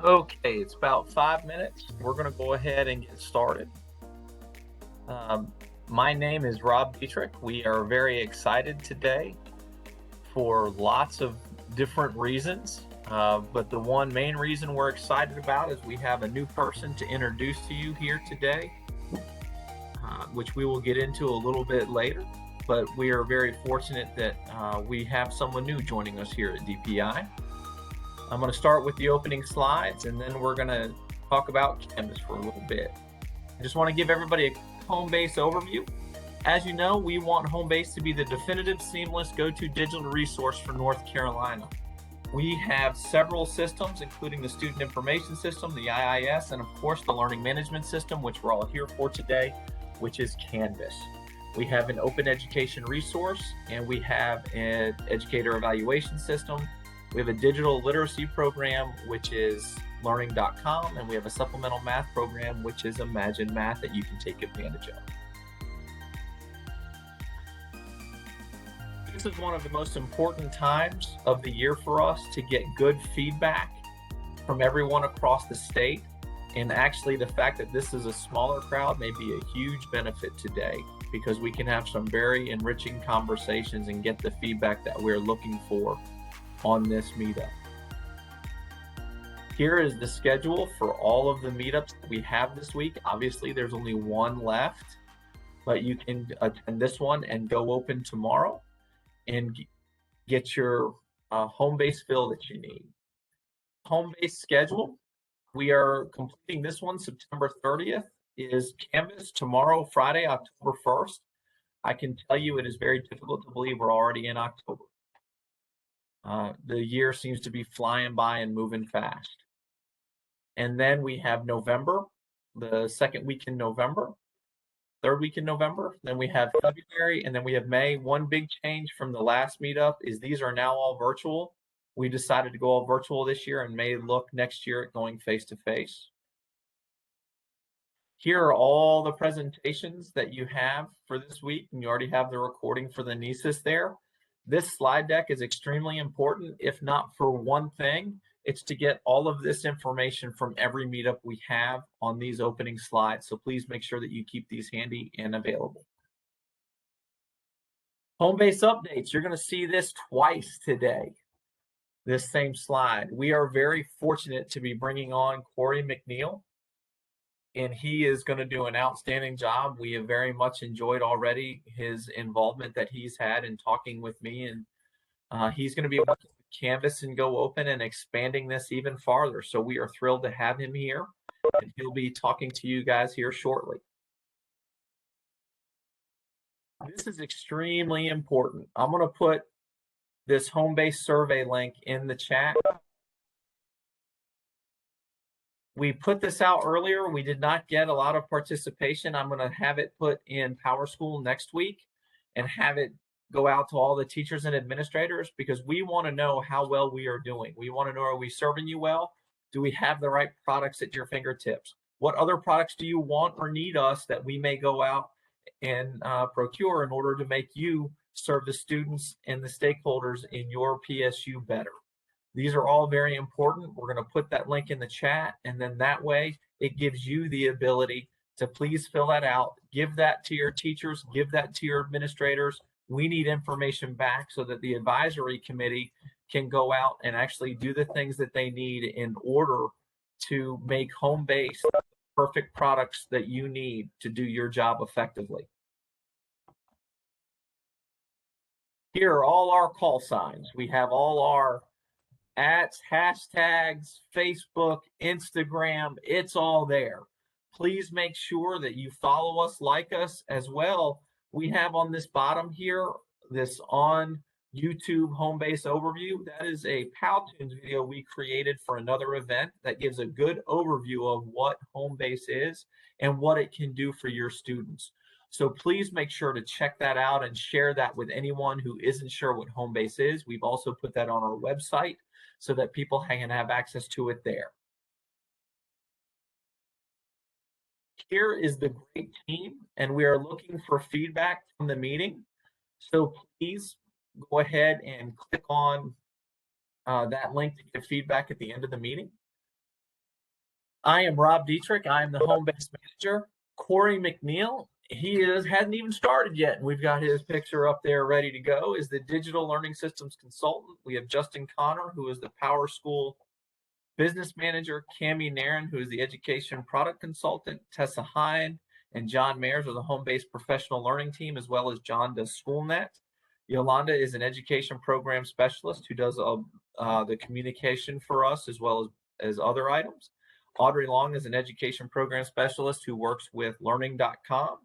Okay, it's about 5 minutes. We're going to go ahead and get started. Um, my name is Rob Dietrich. We are very excited today for lots of different reasons. But the one main reason we're excited about is we have a new person to introduce to you here today, which we will get into a little bit later. But we are very fortunate that we have someone new joining us here at DPI. I'm going to start with the opening slides, and then we're going to talk about Canvas for a little bit. I just want to give everybody a Homebase overview. As you know, we want Homebase to be the definitive, seamless, go-to digital resource for North Carolina. We have several systems, including the Student Information System, the IIS, and of course the Learning Management System, which we're all here for today, which is Canvas. We have an open education resource, and we have an educator evaluation system. We have a digital literacy program, which is learning.com, and we have a supplemental math program, which is Imagine Math, that you can take advantage of. This is one of the most important times of the year for us to get good feedback from everyone across the state. And actually, the fact that this is a smaller crowd may be a huge benefit today, because we can have some very enriching conversations and get the feedback that we're looking for on this meetup. Here is the schedule for all of the meetups that we have this week. Obviously, there's only one left, but you can attend this one and go open tomorrow and get your Homebase fill that you need. Homebase schedule, we are completing this one September 30th, is Canvas tomorrow, Friday, October 1st. I can tell you it is very difficult to believe we're already in October. The year seems to be flying by and moving fast. And then we have November, the second week in November, third week in November. Then we have February, and then we have May. One big change from the last meetup is these are now all virtual. We decided to go all virtual this year and may look next year at going face-to-face. Here are all the presentations that you have for this week, and you already have the recording for the Nisus there. This slide deck is extremely important, if not for one thing, it's to get all of this information from every meetup we have on these opening slides. So please make sure that you keep these handy and available. Homebase updates, you're going to see this twice today, this same slide. We are very fortunate to be bringing on Corey McNeil, and he is going to do an outstanding job. We have very much enjoyed already his involvement that he's had in talking with me, and he's going to be working with Canvas and Go Open and expanding this even farther. So we are thrilled to have him here, and he'll be talking to you guys here shortly. This is extremely important. I'm going to put this Homebase survey link in the chat. We put this out earlier. We did not get a lot of participation. I'm going to have it put in PowerSchool next week and have it go out to all the teachers and administrators, because we want to know how well we are doing. We want to know, are we serving you well? Do we have the right products at your fingertips? What other products do you want or need us that we may go out and procure in order to make you serve the students and the stakeholders in your PSU better? These are all very important. We're going to put that link in the chat, and then that way it gives you the ability to please fill that out, give that to your teachers, give that to your administrators. We need information back so that the advisory committee can go out and actually do the things that they need in order to make Homebase the perfect products that you need to do your job effectively. Here are all our call signs. We have all our @ hashtags, Facebook, Instagram, it's all there. Please make sure that you follow us, like us as well. We have on this bottom here, this on YouTube Homebase overview. That is a Powtoons video we created for another event that gives a good overview of what Homebase is and what it can do for your students. So please make sure to check that out and share that with anyone who isn't sure what Homebase is. We've also put that on our website so that people can have access to it there. Here is the great team, and we are looking for feedback from the meeting. So please go ahead and click on that link to get feedback at the end of the meeting. I am Rob Dietrich. I am the home-based manager. Corey McNeil, hadn't even started yet, and we've got his picture up there ready to go, is the digital learning systems consultant. We have Justin Connor, who is the Power School business manager. Cami Nairn, who is the education product consultant. Tessa Hine and John Mayers are the home-based professional learning team, as well as John does SchoolNet. Yolanda is an education program specialist who does the communication for us as well as other items. Audrey Long is an education program specialist who works with learning.com.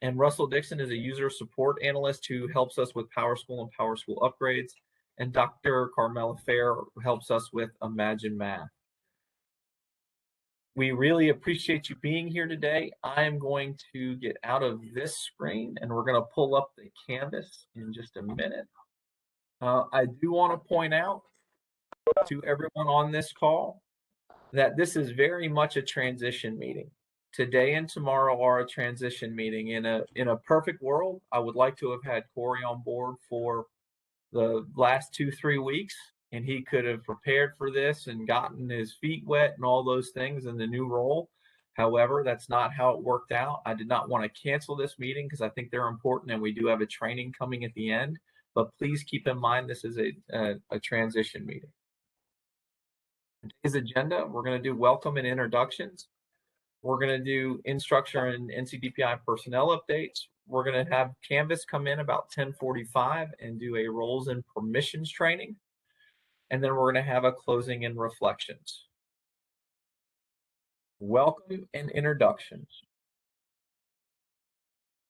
And Russell Dixon is a user support analyst who helps us with PowerSchool and PowerSchool upgrades. And Dr. Carmela Fair helps us with Imagine Math. We really appreciate you being here today. I am going to get out of this screen and we're going to pull up the canvas in just a minute. I do want to point out to everyone on this call that this is very much a transition meeting. Today and tomorrow are a transition meeting. In a perfect world, I would like to have had Corey on board for the last 2-3 weeks, and he could have prepared for this and gotten his feet wet and all those things in the new role. However, that's not how it worked out. I did not want to cancel this meeting because I think they're important and we do have a training coming at the end. But please keep in mind this is a transition meeting. Today's agenda, we're going to do welcome and introductions. We're going to do instructor and NCDPI personnel updates. We're going to have Canvas come in about 10:45 and do a roles and permissions training. And then we're going to have a closing and reflections. Welcome and introductions.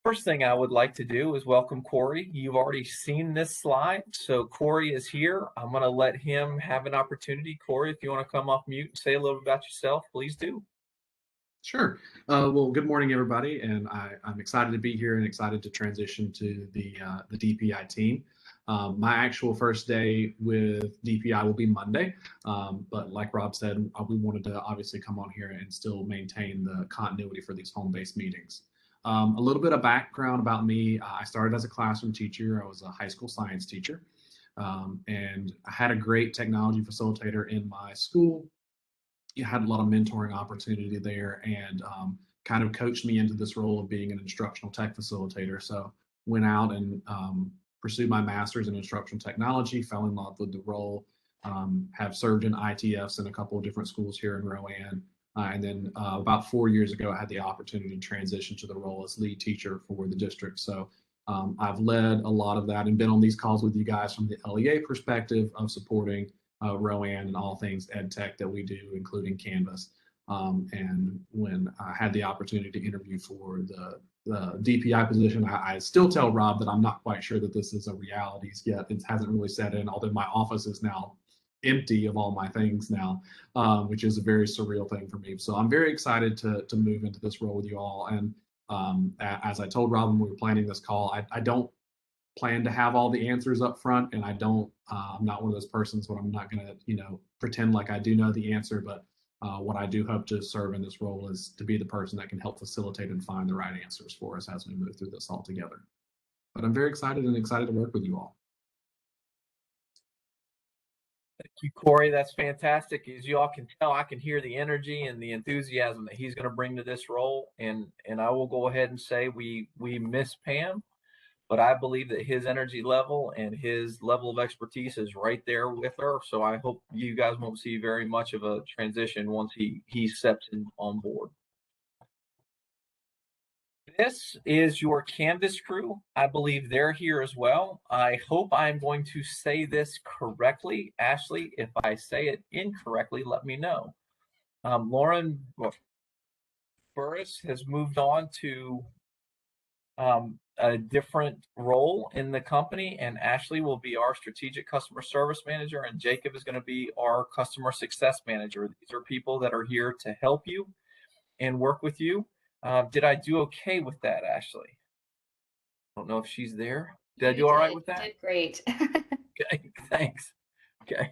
First thing I would like to do is welcome Corey. You've already seen this slide, so Corey is here. I'm going to let him have an opportunity. Corey, if you want to come off mute and say a little bit about yourself, please do. Sure. Well, good morning, everybody, and I'm excited to be here and excited to transition to the DPI team. My actual first day with DPI will be Monday, but like Rob said, we wanted to obviously come on here and still maintain the continuity for these home-based meetings. A little bit of background about me. I started as a classroom teacher. I was a high school science teacher, and I had a great technology facilitator in my school. You had a lot of mentoring opportunity there and kind of coached me into this role of being an instructional tech facilitator. So went out and pursued my master's in instructional technology, fell in love with the role, have served in ITFs in a couple of different schools here in Rowan. And then about 4 years ago, I had the opportunity to transition to the role as lead teacher for the district. So I've led a lot of that and been on these calls with you guys from the LEA perspective of supporting Rowan and all things ed tech that we do, including Canvas. And when I had the opportunity to interview for the DPI position, I still tell Rob that I'm not quite sure that this is a reality yet. It hasn't really set in, although my office is now empty of all my things now, which is a very surreal thing for me. So I'm very excited to move into this role with you all. And as I told Rob when we were planning this call, I don't plan to have all the answers up front, and I'm not one of those persons where I'm not going to pretend like I do know the answer, but what I do hope to serve in this role is to be the person that can help facilitate and find the right answers for us as we move through this all together. But I'm very excited to work with you all. Thank you, Corey. That's fantastic. As you all can tell, I can hear the energy and the enthusiasm that he's going to bring to this role. And I will go ahead and say we miss Pam, but I believe that his energy level and his level of expertise is right there with her. So I hope you guys won't see very much of a transition once he steps in on board. This is your Canvas crew. I believe they're here as well. I hope I'm going to say this correctly. Ashley, if I say it incorrectly, let me know. Lauren Burris has moved on to a different role in the company, and Ashley will be our strategic customer service manager, and Jacob is going to be our customer success manager. These are people that are here to help you and work with you. Did I do okay with that, Ashley? I don't know if she's there. Did I do all right with that? You did great. Okay, thanks. Okay.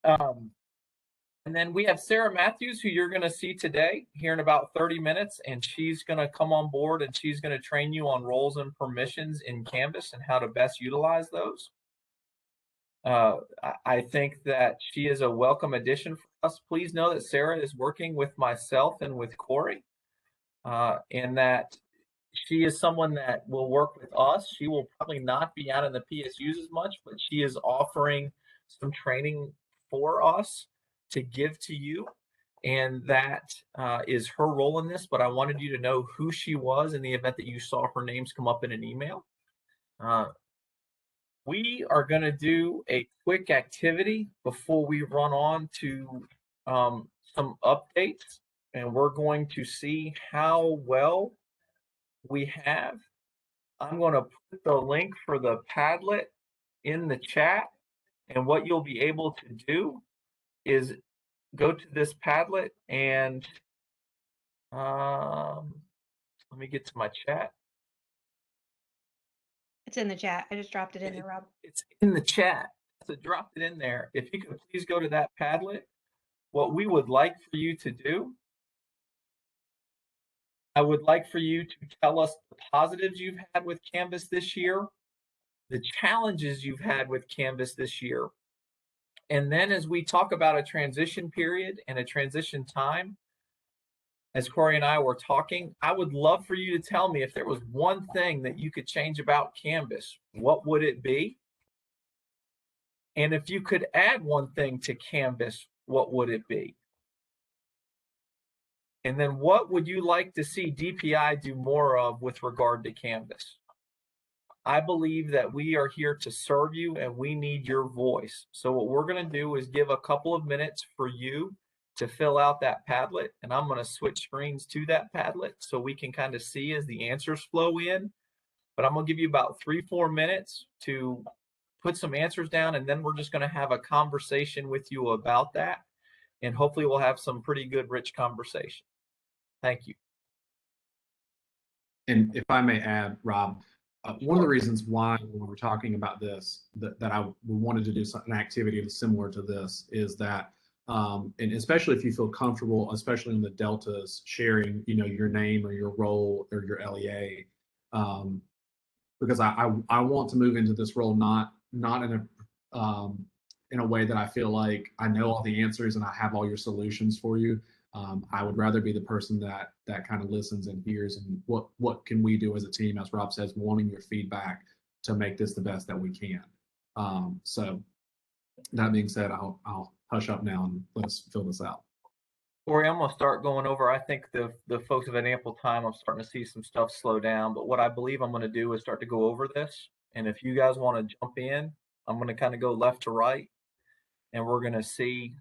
And then we have Sarah Matthews, who you're going to see today here in about 30 minutes, and she's going to come on board and she's going to train you on roles and permissions in Canvas and how to best utilize those. I think that she is a welcome addition for discuss, please know that Sarah is working with myself and with Corey, and that she is someone that will work with us. She will probably not be out in the PSUs as much, but she is offering some training for us to give to you. And that is her role in this. But I wanted you to know who she was in the event that you saw her names come up in an email. We are going to do a quick activity before we run on to some updates. And we're going to see how well we have. I'm going to put the link for the Padlet in the chat. And what you'll be able to do is go to this Padlet and let me get to my chat. It's in the chat. I just dropped it in there, Rob. It's in the chat. So dropped it in there. If you could please go to that Padlet. What we would like for you to do, I would like for you to tell us the positives you've had with Canvas this year, the challenges you've had with Canvas this year. And then as we talk about a transition period and a transition time, as Corey and I were talking, I would love for you to tell me if there was one thing that you could change about Canvas, what would it be? And if you could add one thing to Canvas, what would it be? And then what would you like to see DPI do more of with regard to Canvas? I believe that we are here to serve you and we need your voice. So what we're going to do is give a couple of minutes for you to fill out that Padlet, and I'm going to switch screens to that Padlet so we can kind of see as the answers flow in. But I'm going to give you about 3-4 minutes to put some answers down, and then we're just going to have a conversation with you about that, and hopefully we'll have some pretty good, rich conversation. Thank you. And if I may add, Rob, one of the reasons why when we're talking about this, that I wanted to do an activity similar to this is that, and especially if you feel comfortable, especially in the deltas, sharing, your name or your role or your LEA, because I want to move into this role not in a way that I feel like I know all the answers and I have all your solutions for you. I would rather be the person that kind of listens and hears, and what can we do as a team, as Rob says, wanting your feedback to make this the best that we can. So that being said, I'll hush up now and let's fill this out. Corey, I'm going to start going over. I think the folks have had ample time. I'm starting to see some stuff slow down, but what I believe I'm going to do is start to go over this. And if you guys want to jump in, I'm going to kind of go left to right, and we're going to see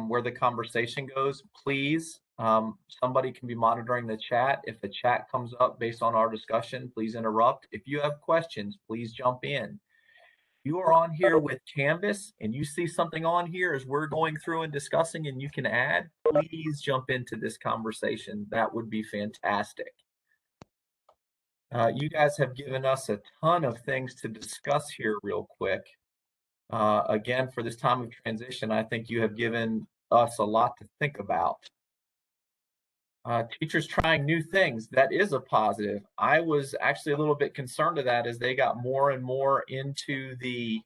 where the conversation goes. Please, somebody can be monitoring the chat. If the chat comes up based on our discussion, please interrupt. If you have questions, please jump in. You are on here with Canvas and you see something on here as we're going through and discussing and you can add, please jump into this conversation. That would be fantastic. You guys have given us a ton of things to discuss here real quick. Again, for this time of transition, I think you have given us a lot to think about. Teachers trying new things, that is a positive. I was actually a little bit concerned of that as they got more and more into the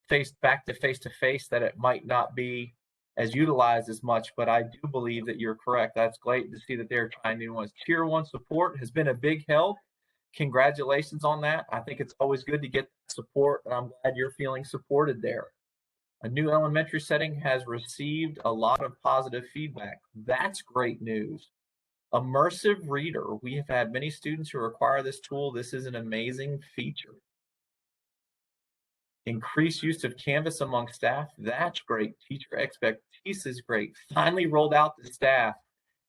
face to face, that it might not be as utilized as much, but I do believe that you're correct. That's great to see that they're trying new ones. Tier 1 support has been a big help. Congratulations on that. I think it's always good to get support, and I'm glad you're feeling supported there. A new elementary setting has received a lot of positive feedback. That's great news. Immersive Reader. We have had many students who require this tool. This is an amazing feature. Increased use of Canvas among staff. That's great. Teacher expertise is great. Finally rolled out to staff.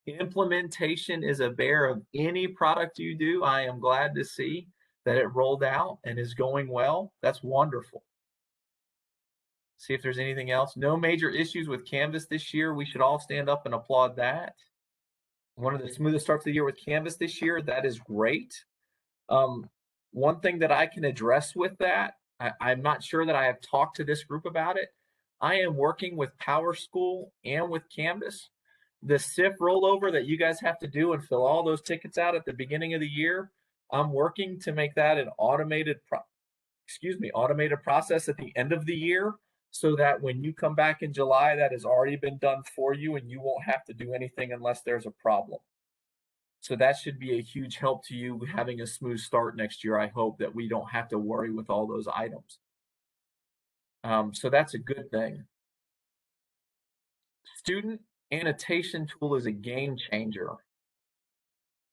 Implementation is a bear of any product you do. I am glad to see that it rolled out and is going well. That's wonderful. See if there's anything else. No major issues with Canvas this year. We should all stand up and applaud that. One of the smoothest starts of the year with Canvas this year. That is great. One thing that I can address with that, I'm not sure that I have talked to this group about it. I am working with PowerSchool and with Canvas. The SIF rollover that you guys have to do and fill all those tickets out at the beginning of the year, I'm working to make that an automated process at the end of the year. so that when you come back in July, that has already been done for you and you won't have to do anything unless there's a problem. So that should be a huge help to you having a smooth start next year. I hope that we don't have to worry with all those items. So that's a good thing. Student annotation tool is a game changer.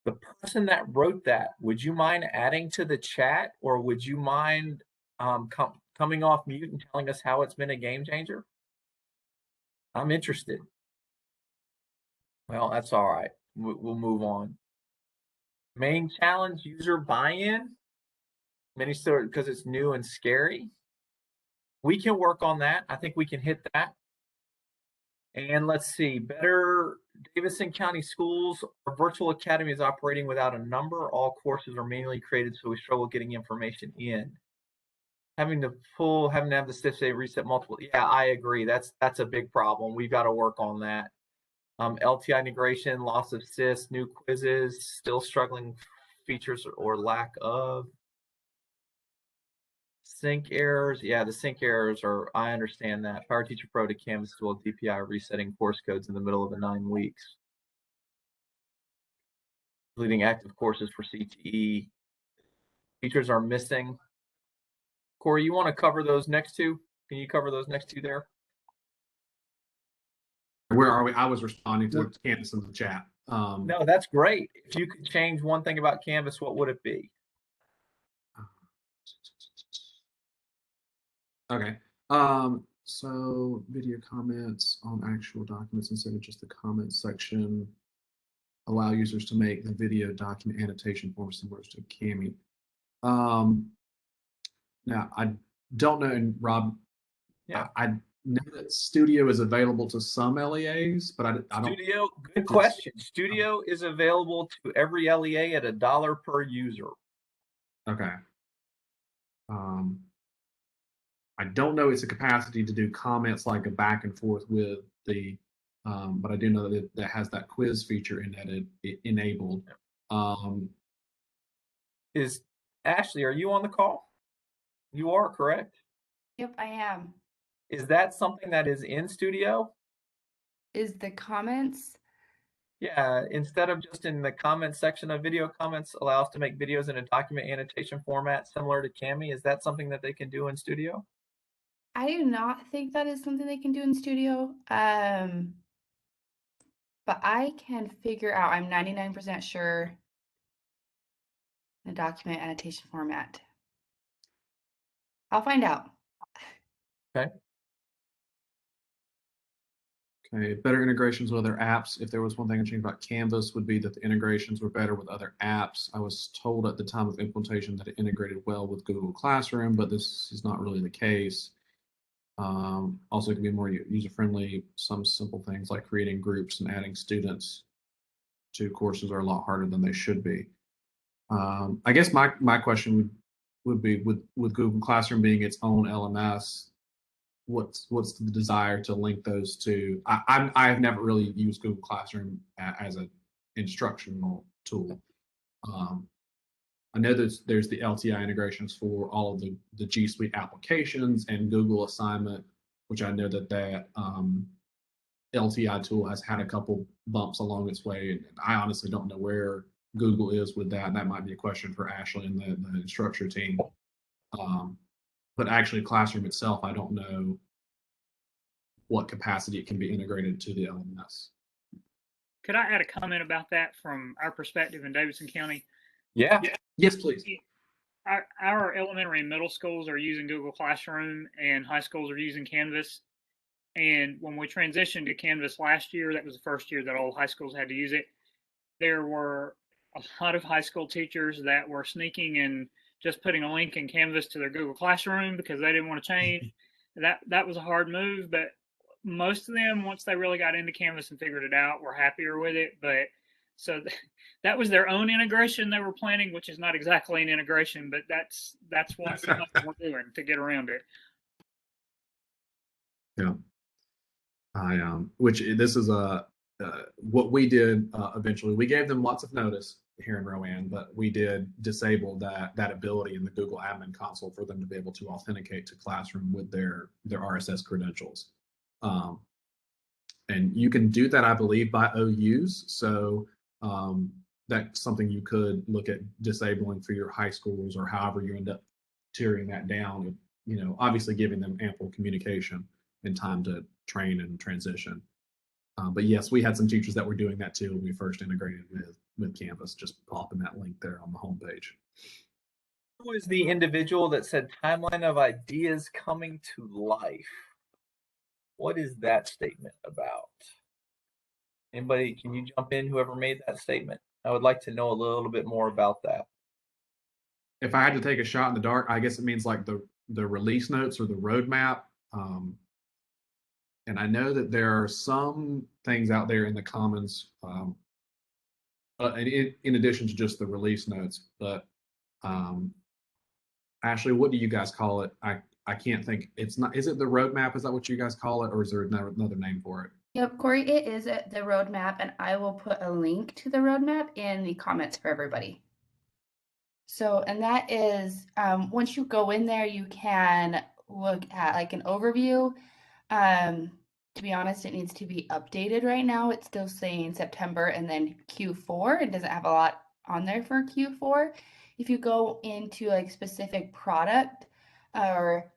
The person that wrote that, would you mind adding to the chat, or would you mind coming off mute and telling us how it's been a game changer? I'm interested. Well, that's all right. We'll move on. Main challenge, user buy-in. Many stores, because it's new and scary. We can work on that. I think we can hit that. And let's see, better Davidson County Schools. Our virtual academy is operating without a number. All courses are manually created, so we struggle getting information in. Having to have the stiff say reset multiple. Yeah, I agree. That's a big problem. We've got to work on that. LTI integration, loss of sys, new quizzes, still struggling features or lack of. Sync errors. Yeah, the sync errors are, I understand that. Power Teacher Pro to Canvas tool, DPI resetting course codes in the middle of the 9 weeks. Deleting active courses for CTE. Features are missing. Corey, you want to cover those next two? Can you cover those next two there? Where are we? I was responding to Canvas in the chat. No, that's great. If you could change one thing about Canvas, what would it be? Okay. So video comments on actual documents instead of just the comments section. Allow users to make the video document annotation form similar to Cami. Now I don't know, and Rob, Yeah, I know that Studio is available to some LEAs, but I don't. Studio, good question. Studio is available to every LEA at $1 per user. Okay. I don't know its a capacity to do comments like a back and forth with the, but I do know that that has that quiz feature in that it enabled. Is Ashley, are you on the call? You are, correct? Yep, I am. Is that something that is in Studio? Is the comments? Yeah, instead of just in the comments section of video comments, allow us to make videos in a document annotation format similar to Cami. Is that something that they can do in Studio? I do not think that is something they can do in Studio. But I can figure out, I'm 99% sure, the document annotation format. I'll find out. Okay. Okay, better integrations with other apps. If there was one thing I changed about Canvas, would be that the integrations were better with other apps. I was told at the time of implementation that it integrated well with Google Classroom, but this is not really the case. Also, it can be more user-friendly. Some simple things like creating groups and adding students to courses are a lot harder than they should be. I guess my question would be with Google Classroom being its own LMS, what's the desire to link those to? I have never really used Google Classroom as an instructional tool. I know there's the LTI integrations for all of the G Suite applications and Google Assignment, which I know that LTI tool has had a couple bumps along its way, and I honestly don't know where Google is with that. And that might be a question for Ashley and the instructor team. But actually, Classroom itself, I don't know what capacity it can be integrated to the LMS. Could I add a comment about that from our perspective in Davidson County? Yeah. Yes, please. Our elementary and middle schools are using Google Classroom, and high schools are using Canvas. And when we transitioned to Canvas last year, that was the first year that all high schools had to use it. There were a lot of high school teachers that were sneaking and just putting a link in Canvas to their Google Classroom because they didn't want to change. That was a hard move, but most of them, once they really got into Canvas and figured it out, were happier with it. But so that was their own integration they were planning, which is not exactly an integration, but that's what we're doing to get around it. Yeah. Which this is what we did eventually, we gave them lots of notice here in Rowan, but we did disable that ability in the Google Admin Console for them to be able to authenticate to Classroom with their RSS credentials. And you can do that, I believe, by OUs. So that's something you could look at disabling for your high schools, or however you end up tearing that down. You know, obviously giving them ample communication and time to train and transition. But yes, we had some teachers that were doing that too when we first integrated with Canvas, just popping that link there on the homepage. Who is the individual that said timeline of ideas coming to life? What is that statement about? Anybody, can you jump in, whoever made that statement? I would like to know a little bit more about that. If I had to take a shot in the dark, I guess it means like the release notes or the roadmap. And I know that there are some things out there in the Commons, in addition to just the release notes. But Ashley, what do you guys call it? I can't think. It's not. Is it the roadmap? Is that what you guys call it, or is there another name for it? Yep, Corey, it is the roadmap, and I will put a link to the roadmap in the comments for everybody. So, and that is, once you go in there, you can look at like an overview. To be honest, it needs to be updated right now. It's still saying September and then Q4. It doesn't have a lot on there for Q4. If you go into like specific product or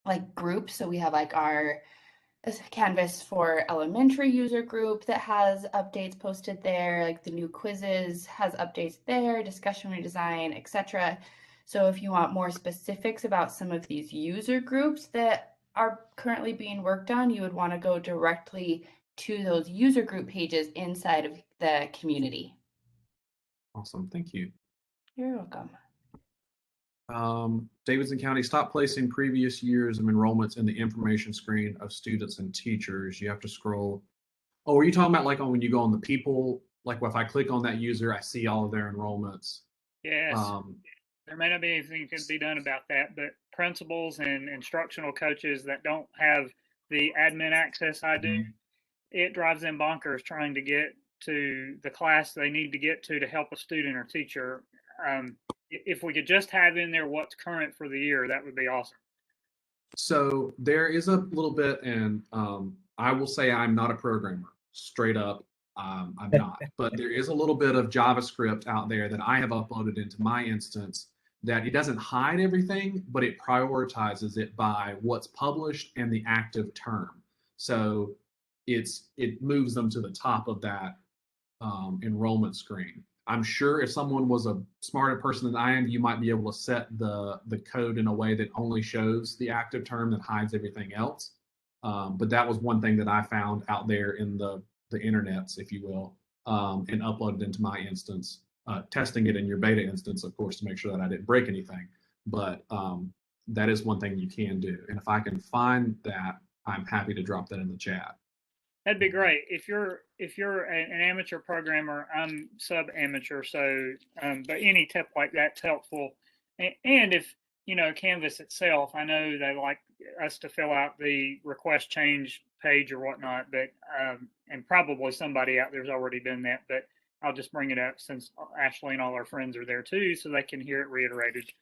like groups, so we have like our Canvas for elementary user group that has updates posted there, like the new quizzes has updates there, discussion redesign, etc. So if you want more specifics about some of these user groups that are currently being worked on, you would want to go directly to those user group pages inside of the community. Awesome, thank you. You're welcome. Davidson County, stop placing previous years of enrollments in the information screen of students and teachers. You have to scroll. Oh, are you talking about like when you go on the people, like if I click on that user, I see all of their enrollments? Yes. There may not be anything that can be done about that, but principals and instructional coaches that don't have the admin access I do, it drives them bonkers trying to get to the class they need to get to help a student or teacher. If we could just have in there what's current for the year, that would be awesome. So there is a little bit, and I will say I'm not a programmer, straight up. I'm not, but there is a little bit of JavaScript out there that I have uploaded into my instance that it doesn't hide everything, but it prioritizes it by what's published and the active term. So it moves them to the top of that enrollment screen. I'm sure if someone was a smarter person than I am, you might be able to set the code in a way that only shows the active term that hides everything else. But that was one thing that I found out there in the internets, if you will, and uploaded into my instance, testing it in your beta instance, of course, to make sure that I didn't break anything. But that is one thing you can do. And if I can find that, I'm happy to drop that in the chat. That'd be great. If you're an amateur programmer, I'm sub-amateur, so but any tip like that's helpful. And if you know Canvas itself, I know they like us to fill out the request change page or whatnot, but and probably somebody out there's already done that. But I'll just bring it up since Ashley and all our friends are there too, so they can hear it reiterated.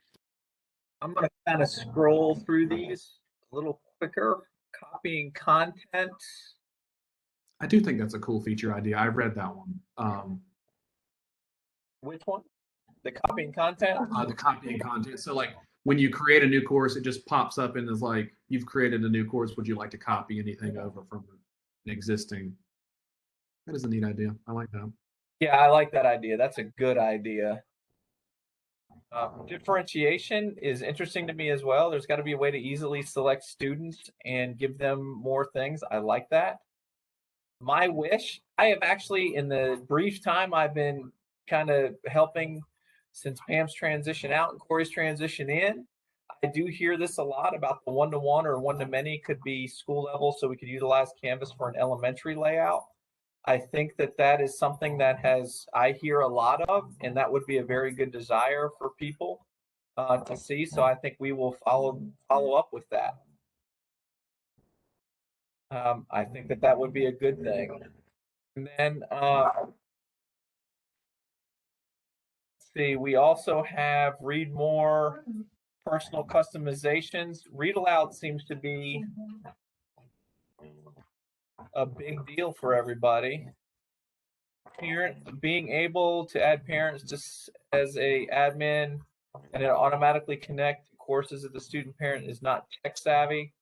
I'm going to kind of scroll through these a little quicker. Copying content. I do think that's a cool feature idea. I've read that one. Which one? The copying content? The copying content. So like when you create a new course, it just pops up and is like, you've created a new course. Would you like to copy anything over from an existing? That is a neat idea. I like that. Yeah, I like that idea. That's a good idea. Differentiation is interesting to me as well. There's got to be a way to easily select students and give them more things. I like that. My wish, I have actually, in the brief time I've been kind of helping since Pam's transition out and Corey's transition in, I do hear this a lot about the one-to-one or one-to-many could be school level, so we could utilize Canvas for an elementary layout. I think that is something that I hear a lot of, and that would be a very good desire for people to see. So I think we will follow up with that. I think that would be a good thing. And then let's see, we also have read more, personal customizations. Read aloud seems to be a big deal for everybody. Parent being able to add parents just as a admin and it automatically connect to courses if the student parent is not tech savvy.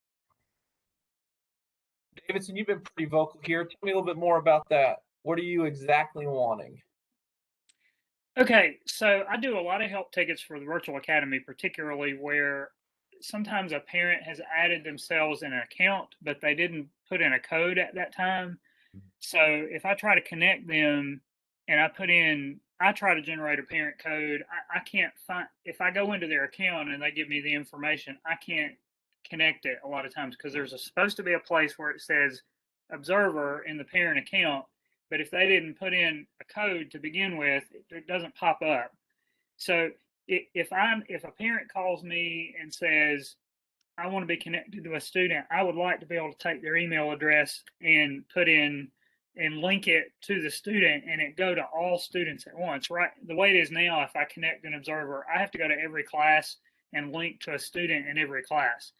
Davidson, you've been pretty vocal here. Tell me a little bit more about that. What are you exactly wanting? Okay, so I do a lot of help tickets for the virtual academy, particularly where sometimes a parent has added themselves in an account, but they didn't put in a code at that time. So if I try to connect them and I try to generate a parent code, I can't find, if I go into their account and they give me the information, I can't connect it a lot of times because supposed to be a place where it says observer in the parent account. But if they didn't put in a code to begin with, it doesn't pop up. So if a parent calls me and says, I want to be connected to a student, I would like to be able to take their email address and put in and link it to the student and it go to all students at once, right? The way it is now, if I connect an observer, I have to go to every class and link to a student in every class.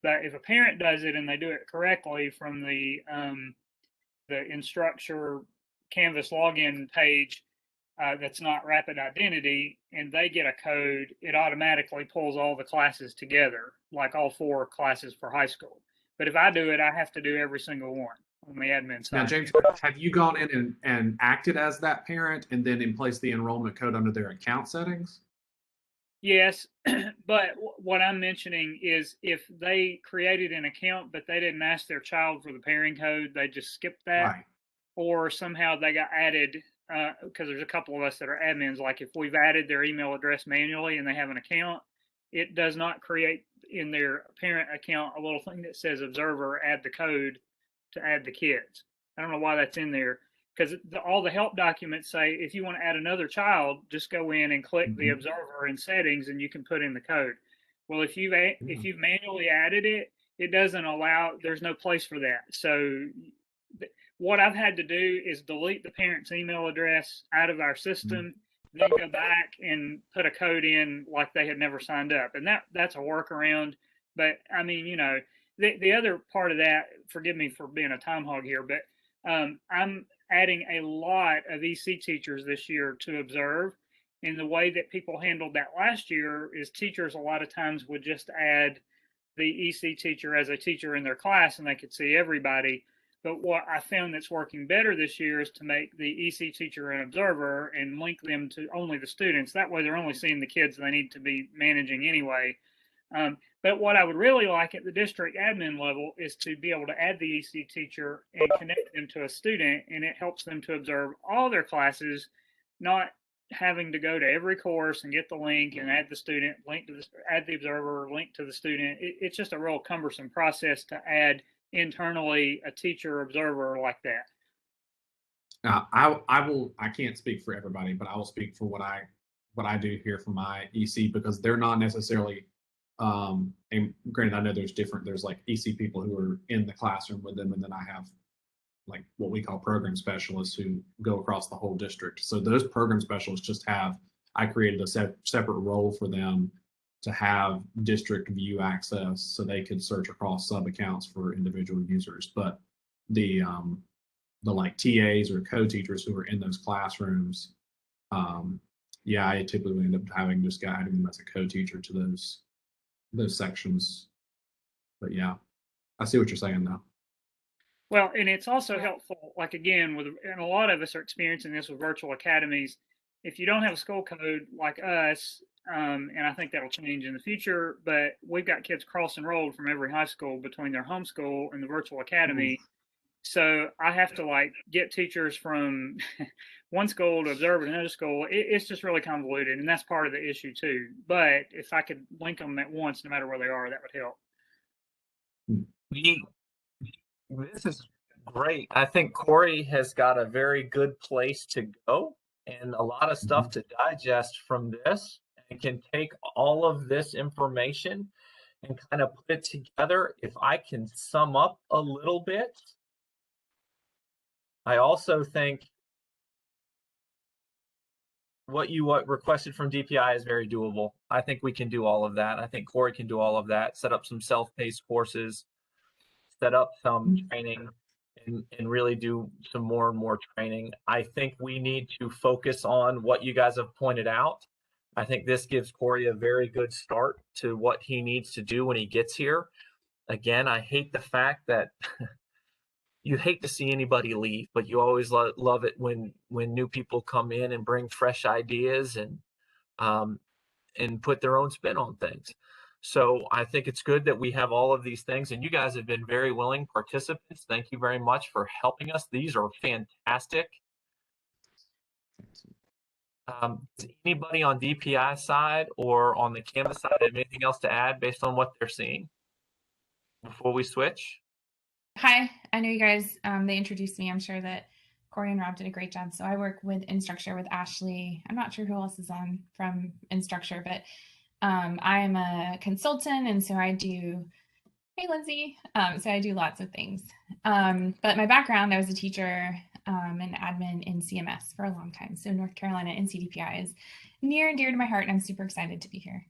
But if a parent does it and they do it correctly from the instructor Canvas login page, that's not Rapid Identity, and they get a code, it automatically pulls all the classes together, like all 4 classes for high school. But if I do it, I have to do every single one on the admin side. Now, James, have you gone in and acted as that parent and then in place the enrollment code under their account settings? Yes, but what I'm mentioning is if they created an account, but they didn't ask their child for the pairing code, they just skipped that. Right. Or somehow they got added, because there's a couple of us that are admins, like if we've added their email address manually and they have an account, it does not create in their parent account a little thing that says observer, add the code to add the kids. I don't know why that's in there, because all the help documents say if you want to add another child, just go in and click the observer in settings and you can put in the code. Well, if you've manually added it, it doesn't allow, there's no place for that. So what I've had to do is delete the parent's email address out of our system, then go back and put a code in like they had never signed up. And that's a workaround. But I mean, you know, the other part of that, forgive me for being a time hog here, but I'm adding a lot of EC teachers this year to observe. And the way that people handled that last year is teachers a lot of times would just add the EC teacher as a teacher in their class and they could see everybody. But what I found that's working better this year is to make the EC teacher an observer and link them to only the students. That way they're only seeing the kids they need to be managing anyway. But what I would really like at the district admin level is to be able to add the EC teacher and connect them to a student, and it helps them to observe all their classes, not having to go to every course and get the link and add the student, add the observer, link to the student. It's just a real cumbersome process to add internally a teacher observer like that. I can't speak for everybody, but I will speak for what I do here for my EC, because they're not necessarily, and granted, I know there's like EC people who are in the classroom with them, and then I have like what we call program specialists who go across the whole district. So those program specialists I created a separate role for them to have district view access so they could search across sub accounts for individual users. But the like TAs or co-teachers who are in those classrooms, I typically end up just guiding them as a co-teacher to those sections. But yeah, I see what you're saying though. Well, and it's also helpful, like again, and a lot of us are experiencing this with virtual academies. If you don't have a school code like us, and I think that'll change in the future, but we've got kids cross-enrolled from every high school between their home school and the virtual academy. So I have to like get teachers from one school to observe at another school. It's just really convoluted, and that's part of the issue too. But if I could link them at once, no matter where they are, that would help. This is great. I think Corey has got a very good place to go and a lot of stuff to digest from this, and can take all of this information and kind of put it together. If I can sum up a little bit, I also think what you requested from DPI is very doable. I think we can do all of that. I think Corey can do all of that. Set up some self-paced courses, set up some training, and really do some more and more training. I think we need to focus on what you guys have pointed out. I think this gives Corey a very good start to what he needs to do when he gets here. Again, I hate the fact that you hate to see anybody leave, but you always love it when new people come in and bring fresh ideas um, and put their own spin on things. So I think it's good that we have all of these things, and you guys have been very willing participants. Thank you very much for helping us. These are fantastic. Does anybody on DPI side or on the Canvas side have anything else to add based on what they're seeing before we switch? Hi, I know you guys, they introduced me. I'm sure that Corey and Rob did a great job. So I work with Instructure with Ashley. I'm not sure who else is on from Instructure, but I'm a consultant. And so I do, hey, Lindsay. So I do lots of things. But my background, I was a teacher and admin in CMS for a long time. So North Carolina and CDPI is near and dear to my heart. And I'm super excited to be here.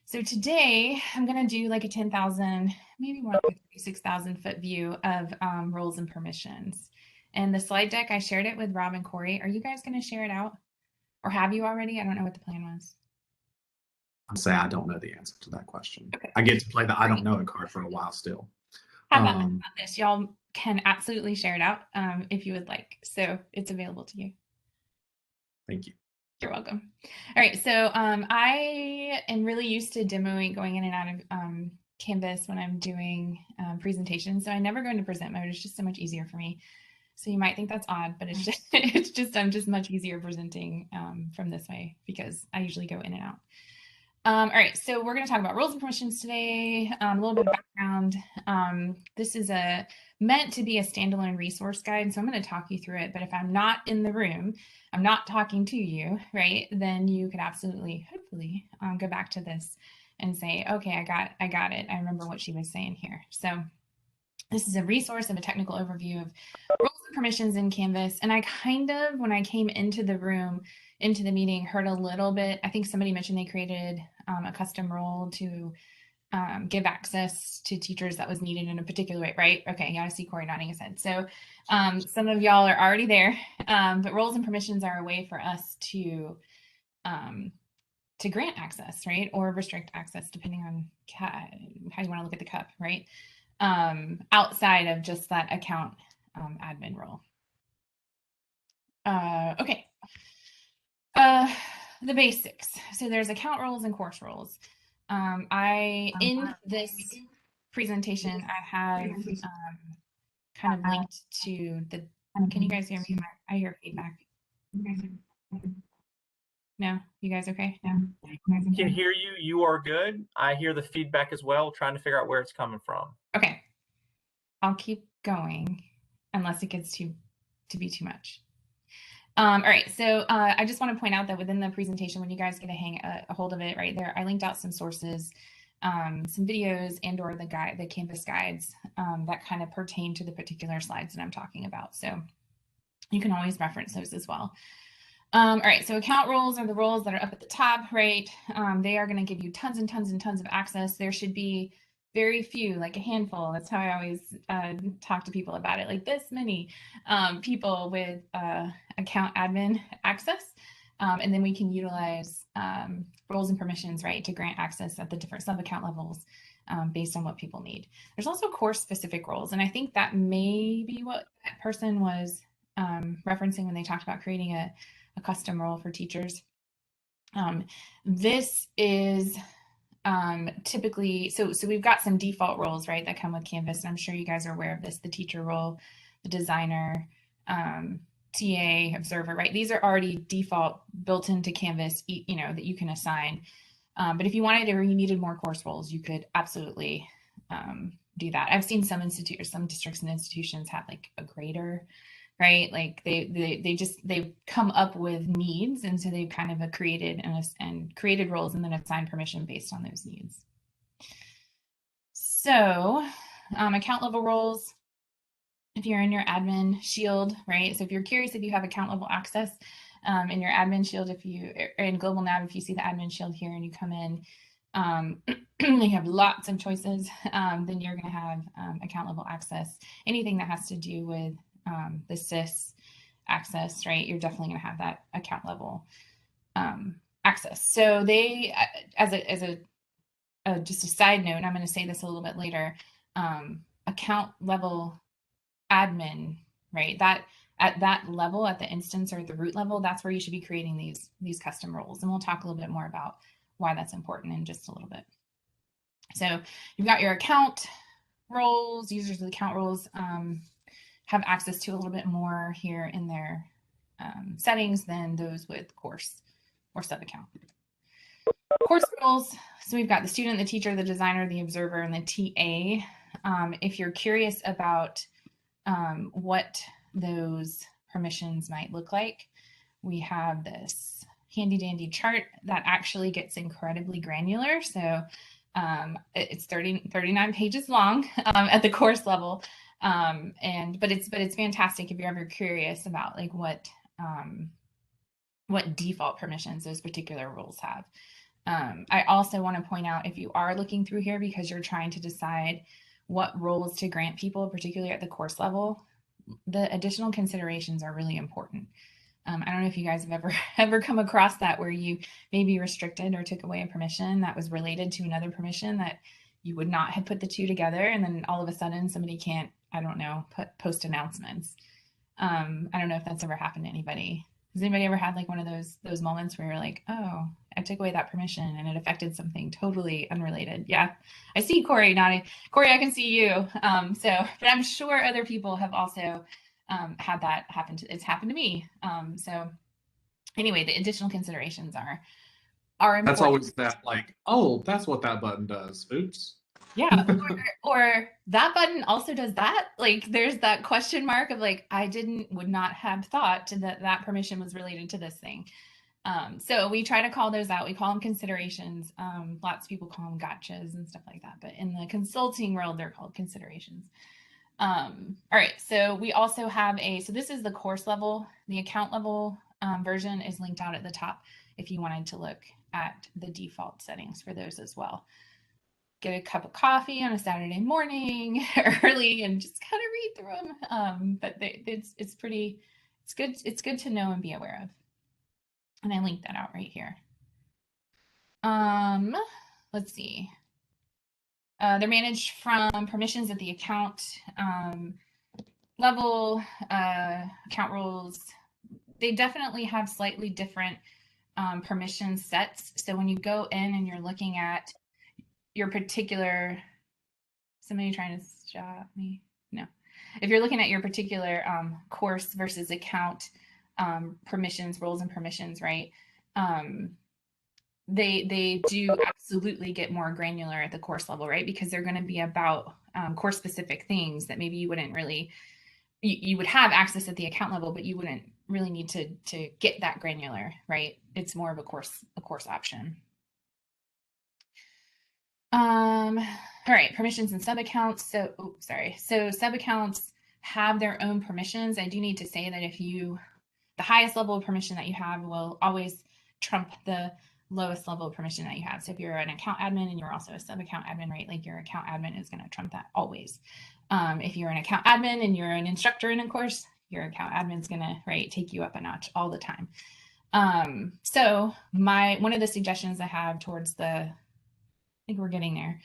So today I'm going to do like a 10,000, maybe more like a 36,000 foot view of roles and permissions. And the slide deck, I shared it with Rob and Corey. Are you guys going to share it out? Or have you already? I don't know what the plan was. I'll say I don't know the answer to that question. Okay. I get to play the I don't know it card for a while still. How about this? Y'all can absolutely share it out if you would like. So it's available to you. Thank you. You're welcome. All right, so I am really used to demoing, going in and out of Canvas when I'm doing presentations. So I never go into present mode. It's just so much easier for me. So you might think that's odd, but it's just I'm just much easier presenting from this way because I usually go in and out. All right, so we're going to talk about roles and permissions today, a little bit of background. This is meant to be a standalone resource guide, so I'm going to talk you through it, but if I'm not in the room, I'm not talking to you, right, then you could absolutely, hopefully, go back to this and say, okay, I got it. I remember what she was saying here. So this is a resource of a technical overview of roles and permissions in Canvas, and I kind of, when I came into the room, into the meeting, heard a little bit. I think somebody mentioned they created a custom role to give access to teachers that was needed in a particular way, right? Okay, yeah, I see Corey nodding his head. So some of y'all are already there, but roles and permissions are a way for us to grant access, right? Or restrict access, depending on how you want to look at the cup, right? Outside of just that account admin role. Okay. The basics. So there's account roles and course roles. In this presentation, I have kind of linked to the, can you guys hear me? I hear feedback. No, you guys okay? No. I can hear you. You are good. I hear the feedback as well, trying to figure out where it's coming from. Okay. I'll keep going unless it gets to be too much. All right, so I just want to point out that within the presentation, when you guys get a hold of it right there, I linked out some sources, some videos and or the Canvas guides that kind of pertain to the particular slides that I'm talking about. So you can always reference those as well. All right, so account roles are the roles that are up at the top, right? They are going to give you tons and tons and tons of access. There should be very few, like a handful. That's how I always talk to people about it, like this many people with account admin access. And then we can utilize roles and permissions, right, to grant access at the different sub-account levels based on what people need. There's also course-specific roles, and I think that may be what that person was referencing when they talked about creating a custom role for teachers. This is typically, so we've got some default roles, right, that come with Canvas, and I'm sure you guys are aware of this, the teacher role, the designer, TA, observer, right? These are already default built into Canvas, you know, that you can assign. But if you wanted or you needed more course roles, you could absolutely do that. I've seen some districts and institutions have like a grader, right? Like they've come up with needs, and so they've kind of created and created roles and then assigned permission based on those needs. So account level roles. if you're in your admin shield, right? So if you're curious if you have account level access in your admin shield, if you are in Global Nav, if you see the admin shield here and you come in, you have lots of choices, then you're going to have account level access. Anything that has to do with the SIS access, right? You're definitely going to have that account level access. So they, as a just a side note, and I'm going to say this a little bit later, account level admin, right? That at that level, at the instance or at the root level, that's where you should be creating these custom roles. And we'll talk a little bit more about why that's important in just a little bit. So you've got your account roles, users of the account roles have access to a little bit more here in their settings than those with course or sub-account. Course roles, so we've got the student, the teacher, the designer, the observer, and the TA. If you're curious about what those permissions might look like, we have this handy dandy chart that actually gets incredibly granular. So it's 39 pages long at the course level. But it's fantastic if you're ever curious about like what default permissions those particular roles have. I also want to point out, if you are looking through here because you're trying to decide what roles to grant people, particularly at the course level, the additional considerations are really important. I don't know if you guys have ever come across that where you maybe restricted or took away a permission that was related to another permission that you would not have put the two together, and then all of a sudden somebody can't, I don't know, post announcements. I don't know if that's ever happened to anybody. Has anybody ever had like one of those moments where you're like, oh, I took away that permission and it affected something totally unrelated? Yeah, I see Corey nodding. Corey, I can see you. But I'm sure other people have also had that happen. It's happened to me. So anyway, the additional considerations are important. That's always that like, oh, that's what that button does. Oops. Yeah, or that button also does that. Like there's that question mark of like, I would not have thought that permission was related to this thing. So we try to call those out. We call them considerations. Lots of people call them gotchas and stuff like that. But in the consulting world, they're called considerations. All right, so we also have so this is the course level. The account level version is linked out at the top if you wanted to look at the default settings for those as well. Get a cup of coffee on a Saturday morning early and just kind of read through them. But it's good. It's good to know and be aware of. And I linked that out right here. Let's see. They're managed from permissions at the account level, account rules. They definitely have slightly different permission sets. So when you go in and you're looking at your particular, somebody trying to stop me? No. If you're looking at your particular course versus account permissions, roles and permissions, right? They do absolutely get more granular at the course level, right? Because they're going to be about course specific things that maybe you wouldn't really, you would have access at the account level, but you wouldn't really need to get that granular, right? It's more of a course option. All right, permissions and sub-accounts. So, So sub-accounts have their own permissions. I do need to say that the highest level of permission that you have will always trump the lowest level of permission that you have. So if you're an account admin and you're also a sub-account admin, right, like your account admin is going to trump that always. If you're an account admin and you're an instructor in a course, your account admin is going to, right, take you up a notch all the time. So one of the suggestions I have towards I think we're getting there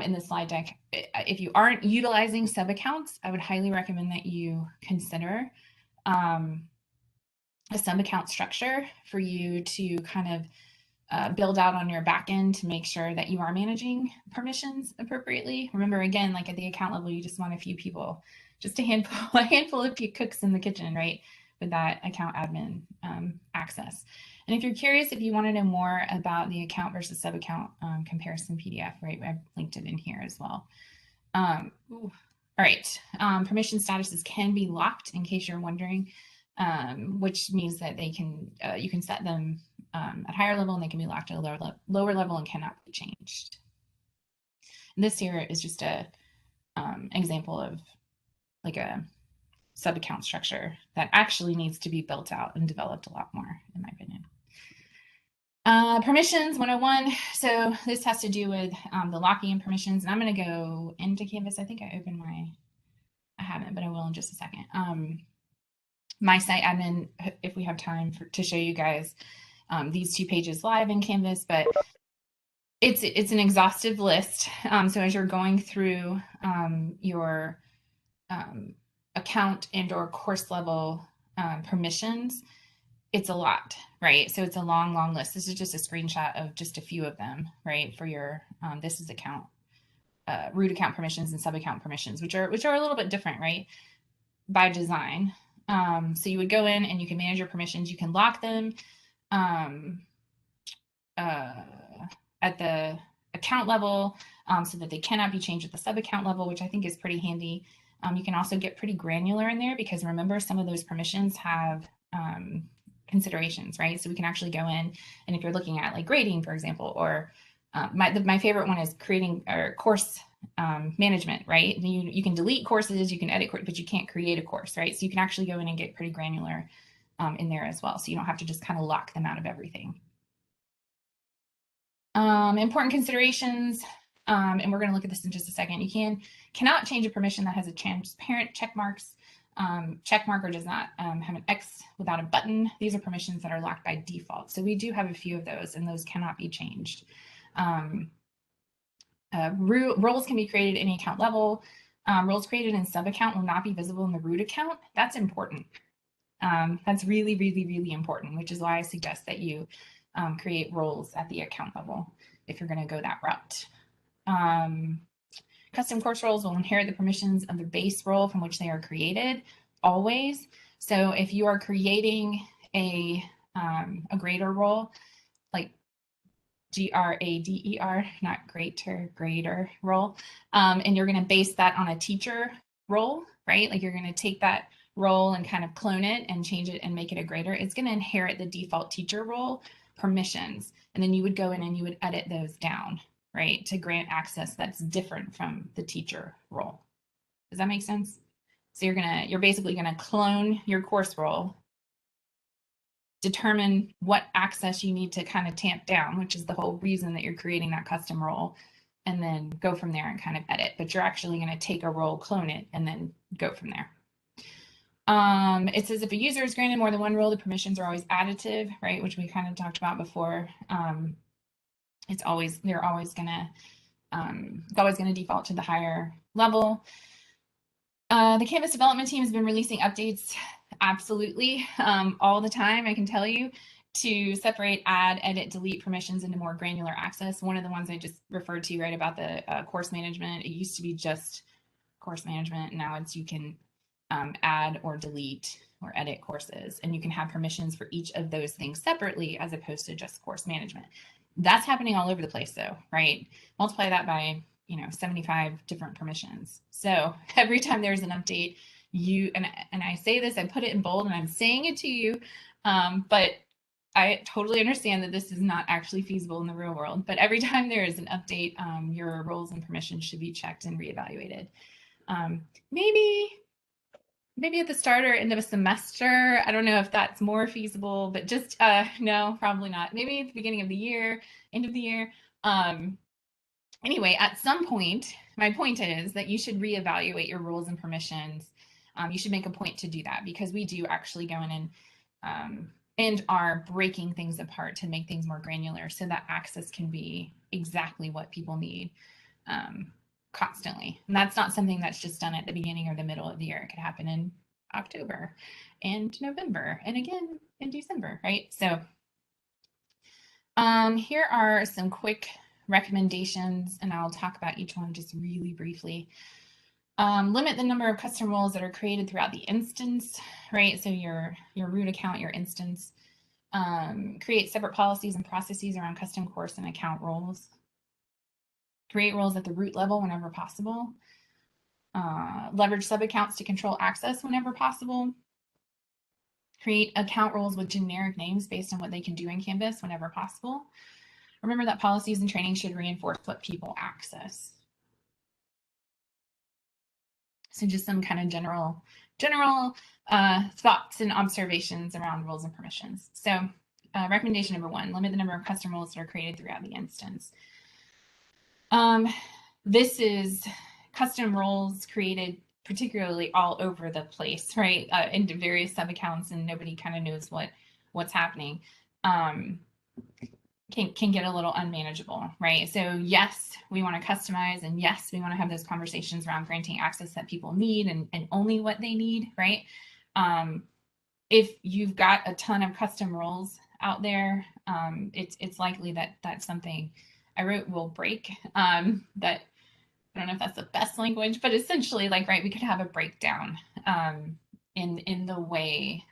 in the slide deck. If you aren't utilizing sub-accounts, I would highly recommend that you consider a sub-account structure for you to kind of build out on your back end to make sure that you are managing permissions appropriately. Remember, again, like at the account level, you just want a few people, just a handful of cooks in the kitchen, right, with that account admin access. And if you're curious, if you want to know more about the account versus sub-account comparison PDF, right, I've linked it in here as well. All right, permission statuses can be locked, in case you're wondering, which means that you can set them at higher level and they can be locked at a lower level and cannot be changed. And this here is just a example of like a sub-account structure that actually needs to be built out and developed a lot more, in my opinion. Permissions 101. So this has to do with the locking and permissions. And I'm going to go into Canvas. I think I opened I haven't, but I will in just a second. My site admin, if we have time to show you guys these 2 pages live in Canvas, but it's an exhaustive list. So as you're going through your account and or course level permissions, it's a lot, right? So it's a long, long list. This is just a screenshot of just a few of them, right? For your, this is account, root account permissions and sub-account permissions, which are a little bit different, right? By design. So you would go in and you can manage your permissions. You can lock them at the account level so that they cannot be changed at the sub-account level, which I think is pretty handy. You can also get pretty granular in there because remember, some of those permissions have considerations, right? So we can actually go in, and if you're looking at like grading, for example, or my favorite one is creating or course management, right? You can delete courses, you can edit, but you can't create a course, right? So you can actually go in and get pretty granular in there as well. So you don't have to just kind of lock them out of everything. Important considerations, and we're going to look at this in just a second. You cannot change a permission that has a transparent check mark or does not have an X without a button. These are permissions that are locked by default. So we do have a few of those, and those cannot be changed. Roles can be created at any account level. Roles created in sub-account will not be visible in the root account. That's important. That's really, really, really important, which is why I suggest that you create roles at the account level if you're going to go that route. Custom course roles will inherit the permissions of the base role from which they are created, always. So if you are creating a grader role, like GRADER, not greater, grader role, and you're going to base that on a teacher role, right? Like you're going to take that role and kind of clone it and change it and make it a grader. It's going to inherit the default teacher role permissions, and then you would go in and you would edit those down, right, to grant access that's different from the teacher role. Does that make sense? So you're basically gonna clone your course role, determine what access you need to kind of tamp down, which is the whole reason that you're creating that custom role, and then go from there and kind of edit. But you're actually going to take a role, clone it, and then go from there. It says if a user is granted more than one role, the permissions are always additive, right? Which we kind of talked about before. It's always going to default to the higher level. The Canvas development team has been releasing updates absolutely all the time, I can tell you, to separate, add, edit, delete permissions into more granular access. One of the ones I just referred to, right, about the course management, it used to be just course management. Now it's you can add or delete or edit courses, and you can have permissions for each of those things separately as opposed to just course management. That's happening all over the place though, right? Multiply that by 75 different permissions. So every time there's an update, and I say this, I put it in bold and I'm saying it to you, but I totally understand that this is not actually feasible in the real world. But every time there is an update, your roles and permissions should be checked and reevaluated. Maybe at the start or end of a semester. I don't know if that's more feasible, but just no, probably not. Maybe at the beginning of the year, end of the year. Anyway, at some point, my point is that you should reevaluate your roles and permissions. You should make a point to do that because we do actually go in and are breaking things apart to make things more granular so that access can be exactly what people need constantly. And that's not something that's just done at the beginning or the middle of the year. It could happen in October and November and again in December, right? So here are some quick recommendations, and I'll talk about each one just really briefly. Limit the number of custom roles that are created throughout the instance, right? So your root account, your instance. Create separate policies and processes around custom course and account roles. Create roles at the root level whenever possible. Leverage sub-accounts to control access whenever possible. Create account roles with generic names based on what they can do in Canvas whenever possible. Remember that policies and training should reinforce what people access. So just some kind of general general thoughts and observations around roles and permissions. So recommendation number 1, limit the number of custom roles that are created throughout the instance. This is custom roles created particularly all over the place, right? Into various sub-accounts, and nobody kind of knows what's happening. Can get a little unmanageable, right? So yes, we want to customize, and yes, we want to have those conversations around granting access that people need and only what they need, right? If you've got a ton of custom roles out there, it's likely that that's something I wrote will break. That I don't know if that's the best language, but essentially, like, right, we could have a breakdown in the way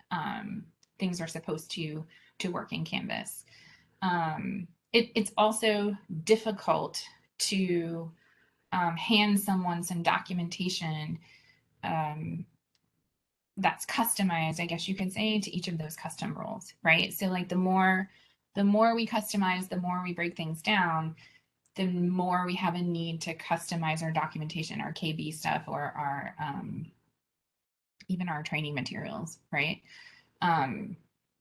things are supposed to work in Canvas. It's also difficult to hand someone some documentation that's customized, I guess you could say, to each of those custom roles, right? So like the more we customize, the more we break things down, the more we have a need to customize our documentation, our KB stuff, or our even our training materials, right?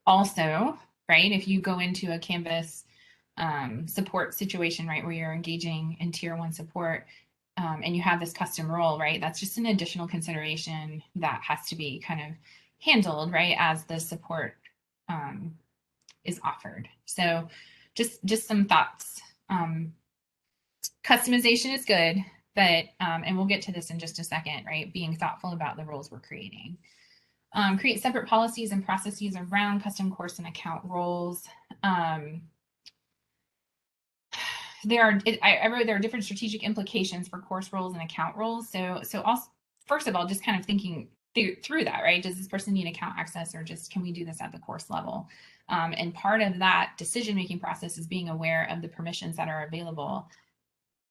Also, right, if you go into a Canvas support situation, right, where you're engaging in tier 1 support, and you have this custom role, right, that's just an additional consideration that has to be kind of handled, right, as the support is offered. So just some thoughts. Customization is good, but, and we'll get to this in just a second, right, being thoughtful about the roles we're creating. Create separate policies and processes around custom course and account roles. I wrote there are different strategic implications for course roles and account roles. So also, first of all, just kind of thinking through that, right? Does this person need account access, or just can we do this at the course level? And part of that decision-making process is being aware of the permissions that are available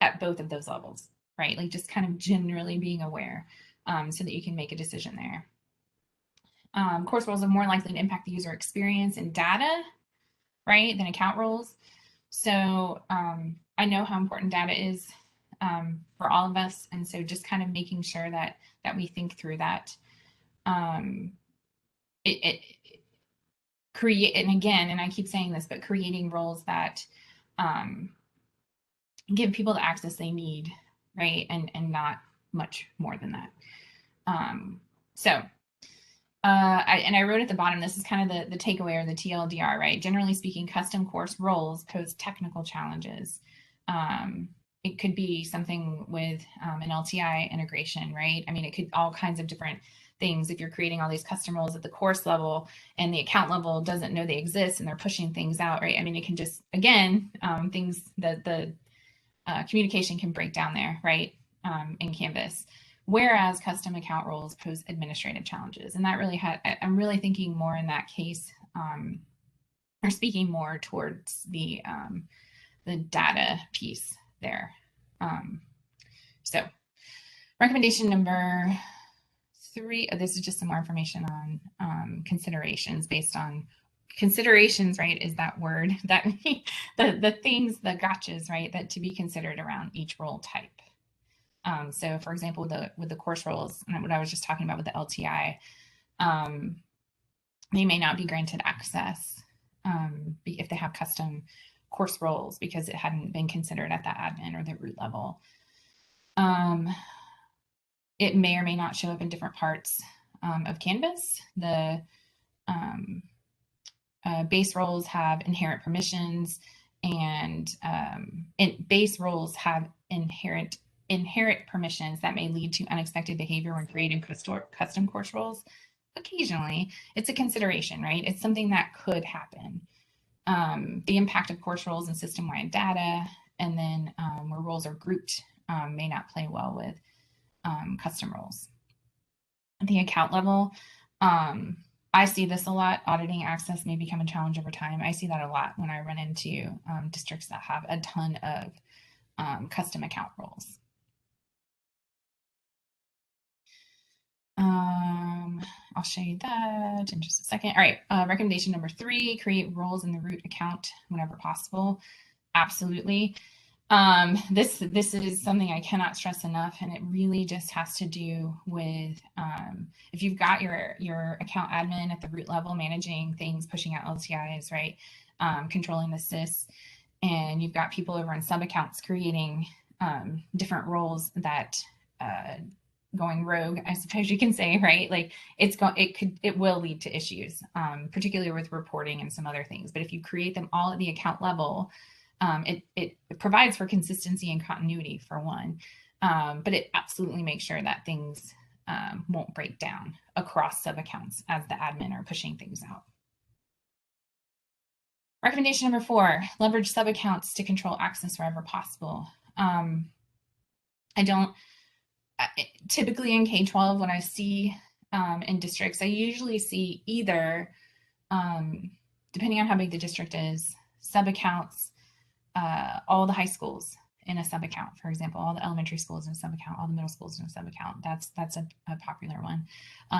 at both of those levels, right? Like just kind of generally being aware so that you can make a decision there. Course roles are more likely to impact the user experience and data, right, than account roles. So I know how important data is for all of us, and so just kind of making sure that we think through that. Create, and again, and I keep saying this, but creating roles that give people the access they need, right, and not much more than that. I wrote at the bottom, this is kind of the takeaway or the TLDR, right? Generally speaking, custom course roles pose technical challenges. It could be something with an LTI integration, right? I mean, it could all kinds of different things. If you're creating all these custom roles at the course level and the account level doesn't know they exist and they're pushing things out, right? I mean, it can just, again, things that the communication can break down there, right, in Canvas. Whereas custom account roles pose administrative challenges. And that really I'm really thinking more in that case, or speaking more towards the data piece there. So recommendation number 3, this is just some more information on considerations based on considerations, right, is that word that the things, the gotchas, right, that to be considered around each role type. So for example, with the course roles, and what I was just talking about with the LTI, they may not be granted access if they have custom course roles because it hadn't been considered at the admin or the root level. It may or may not show up in different parts of Canvas. The base roles have inherent permissions, and base roles have inherent permissions that may lead to unexpected behavior when creating custom course roles. Occasionally, it's a consideration, right? It's something that could happen. The impact of course roles and system-wide data, and then where roles are grouped may not play well with custom roles. At the account level, I see this a lot. Auditing access may become a challenge over time. I see that a lot when I run into districts that have a ton of custom account roles. I'll show you that in just a second. All right, recommendation number 3, create roles in the root account whenever possible. Absolutely. This is something I cannot stress enough, and it really just has to do with if you've got your account admin at the root level managing things, pushing out LTIs, right, controlling the sys, and you've got people over in subaccounts creating different roles that going rogue, I suppose you can say, right? Like it will lead to issues, particularly with reporting and some other things. But if you create them all at the account level, it provides for consistency and continuity for one, but it absolutely makes sure that things won't break down across sub-accounts as the admin are pushing things out. Recommendation number 4, leverage sub-accounts to control access wherever possible. Typically in K-12, when I see in districts, I usually see either, depending on how big the district is, sub-accounts, all the high schools in a sub-account, for example, all the elementary schools in a sub-account, all the middle schools in a sub-account. That's a popular one.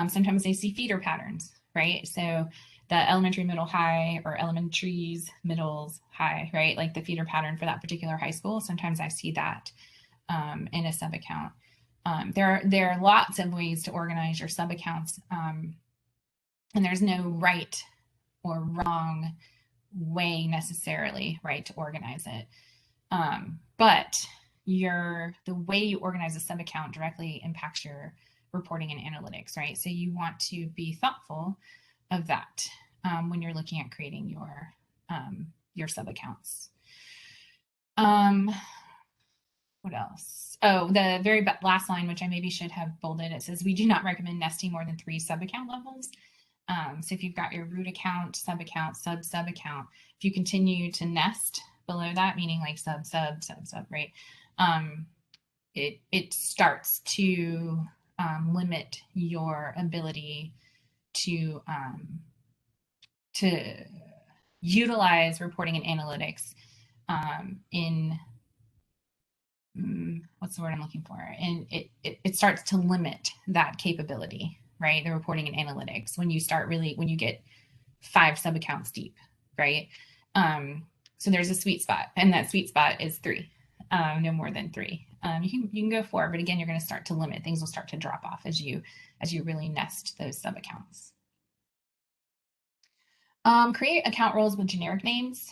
Sometimes they see feeder patterns, right? So the elementary, middle, high, or elementaries, middles, high, right? Like the feeder pattern for that particular high school. Sometimes I see that in a sub-account. There are lots of ways to organize your sub-accounts, and there's no right or wrong way necessarily, right, to organize it. But the way you organize a sub-account directly impacts your reporting and analytics, right? So you want to be thoughtful of that when you're looking at creating your sub-accounts. What else? Oh, the very last line, which I maybe should have bolded, it says, we do not recommend nesting more than 3 sub-account levels. So if you've got your root account, sub-account, sub-account, if you continue to nest below that, meaning like sub, right? It starts to limit your ability to utilize reporting and analytics in what's the word I'm looking for? And it starts to limit that capability, right? The reporting and analytics when you get 5 sub-accounts deep, right? So there's a sweet spot, and that sweet spot is 3, no more than 3. You can go 4, but again, you're going to start to limit. Things will start to drop off as you really nest those sub-accounts. Create account roles with generic names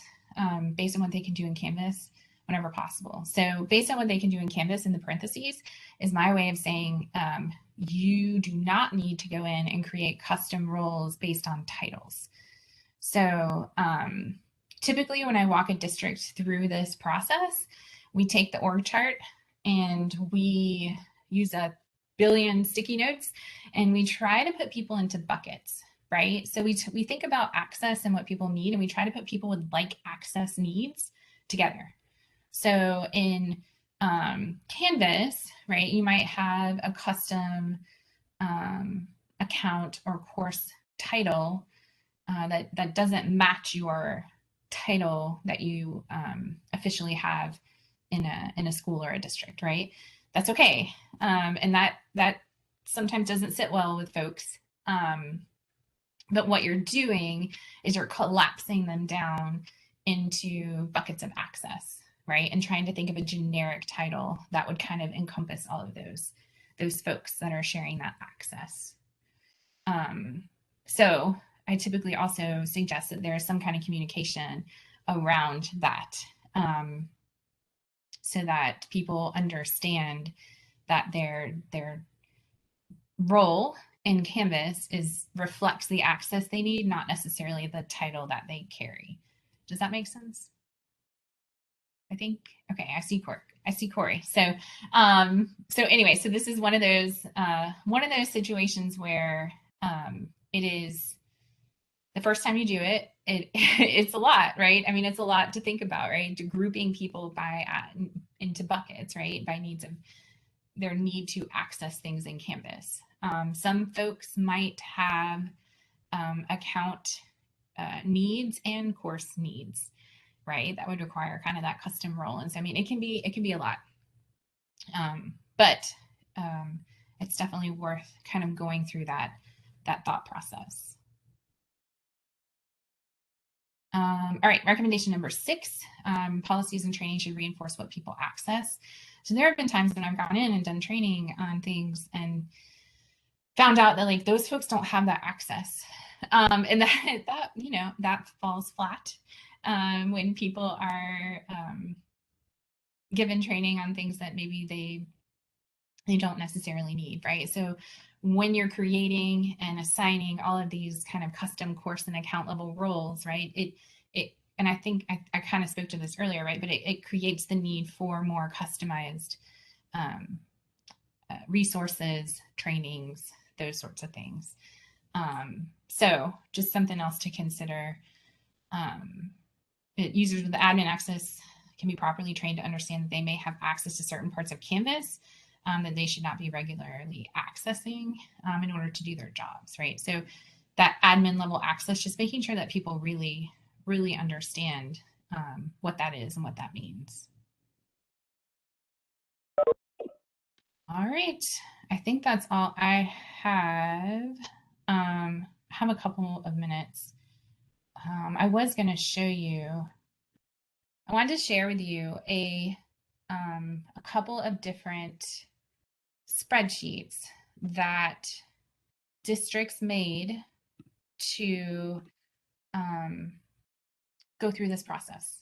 based on what they can do in Canvas whenever possible. So based on what they can do in Canvas in the parentheses is my way of saying you do not need to go in and create custom roles based on titles. So typically when I walk a district through this process, we take the org chart and we use a billion sticky notes and we try to put people into buckets, right? So we think about access and what people need, and we try to put people with like access needs together. So in Canvas, right, you might have a custom account or course title that doesn't match your title that you officially have in a school or a district, right? That's okay. And that sometimes doesn't sit well with folks. But what you're doing is you're collapsing them down into buckets of access, right? And trying to think of a generic title that would kind of encompass all of those folks that are sharing that access. So I typically also suggest that there is some kind of communication around that so that people understand that their role in Canvas reflects the access they need, not necessarily the title that they carry. Does that make sense? I think, okay, I see Corey. So anyway, so this is one of those situations where it is the first time you do it, it's a lot, right? I mean, it's a lot to think about, right? Grouping people into buckets, right? By their need to access things in Canvas. Some folks might have account needs and course needs, right? That would require kind of that custom role. And so, I mean, it can be a lot, but it's definitely worth kind of going through that thought process. All right, recommendation number 6, policies and training should reinforce what people access. So there have been times when I've gone in and done training on things and found out that like those folks don't have that access. And that falls flat when people are given training on things that maybe they don't necessarily need, right? So when you're creating and assigning all of these kind of custom course and account level roles, right? And I think I kind of spoke to this earlier, right? But it creates the need for more customized resources, trainings, those sorts of things. So just something else to consider. Users with admin access can be properly trained to understand that they may have access to certain parts of Canvas that they should not be regularly accessing in order to do their jobs, right? So that admin level access, just making sure that people really, really understand what that is and what that means. All right, I think that's all I have. I have a couple of minutes. I was going to show you, I wanted to share with you a couple of different spreadsheets that districts made to go through this process.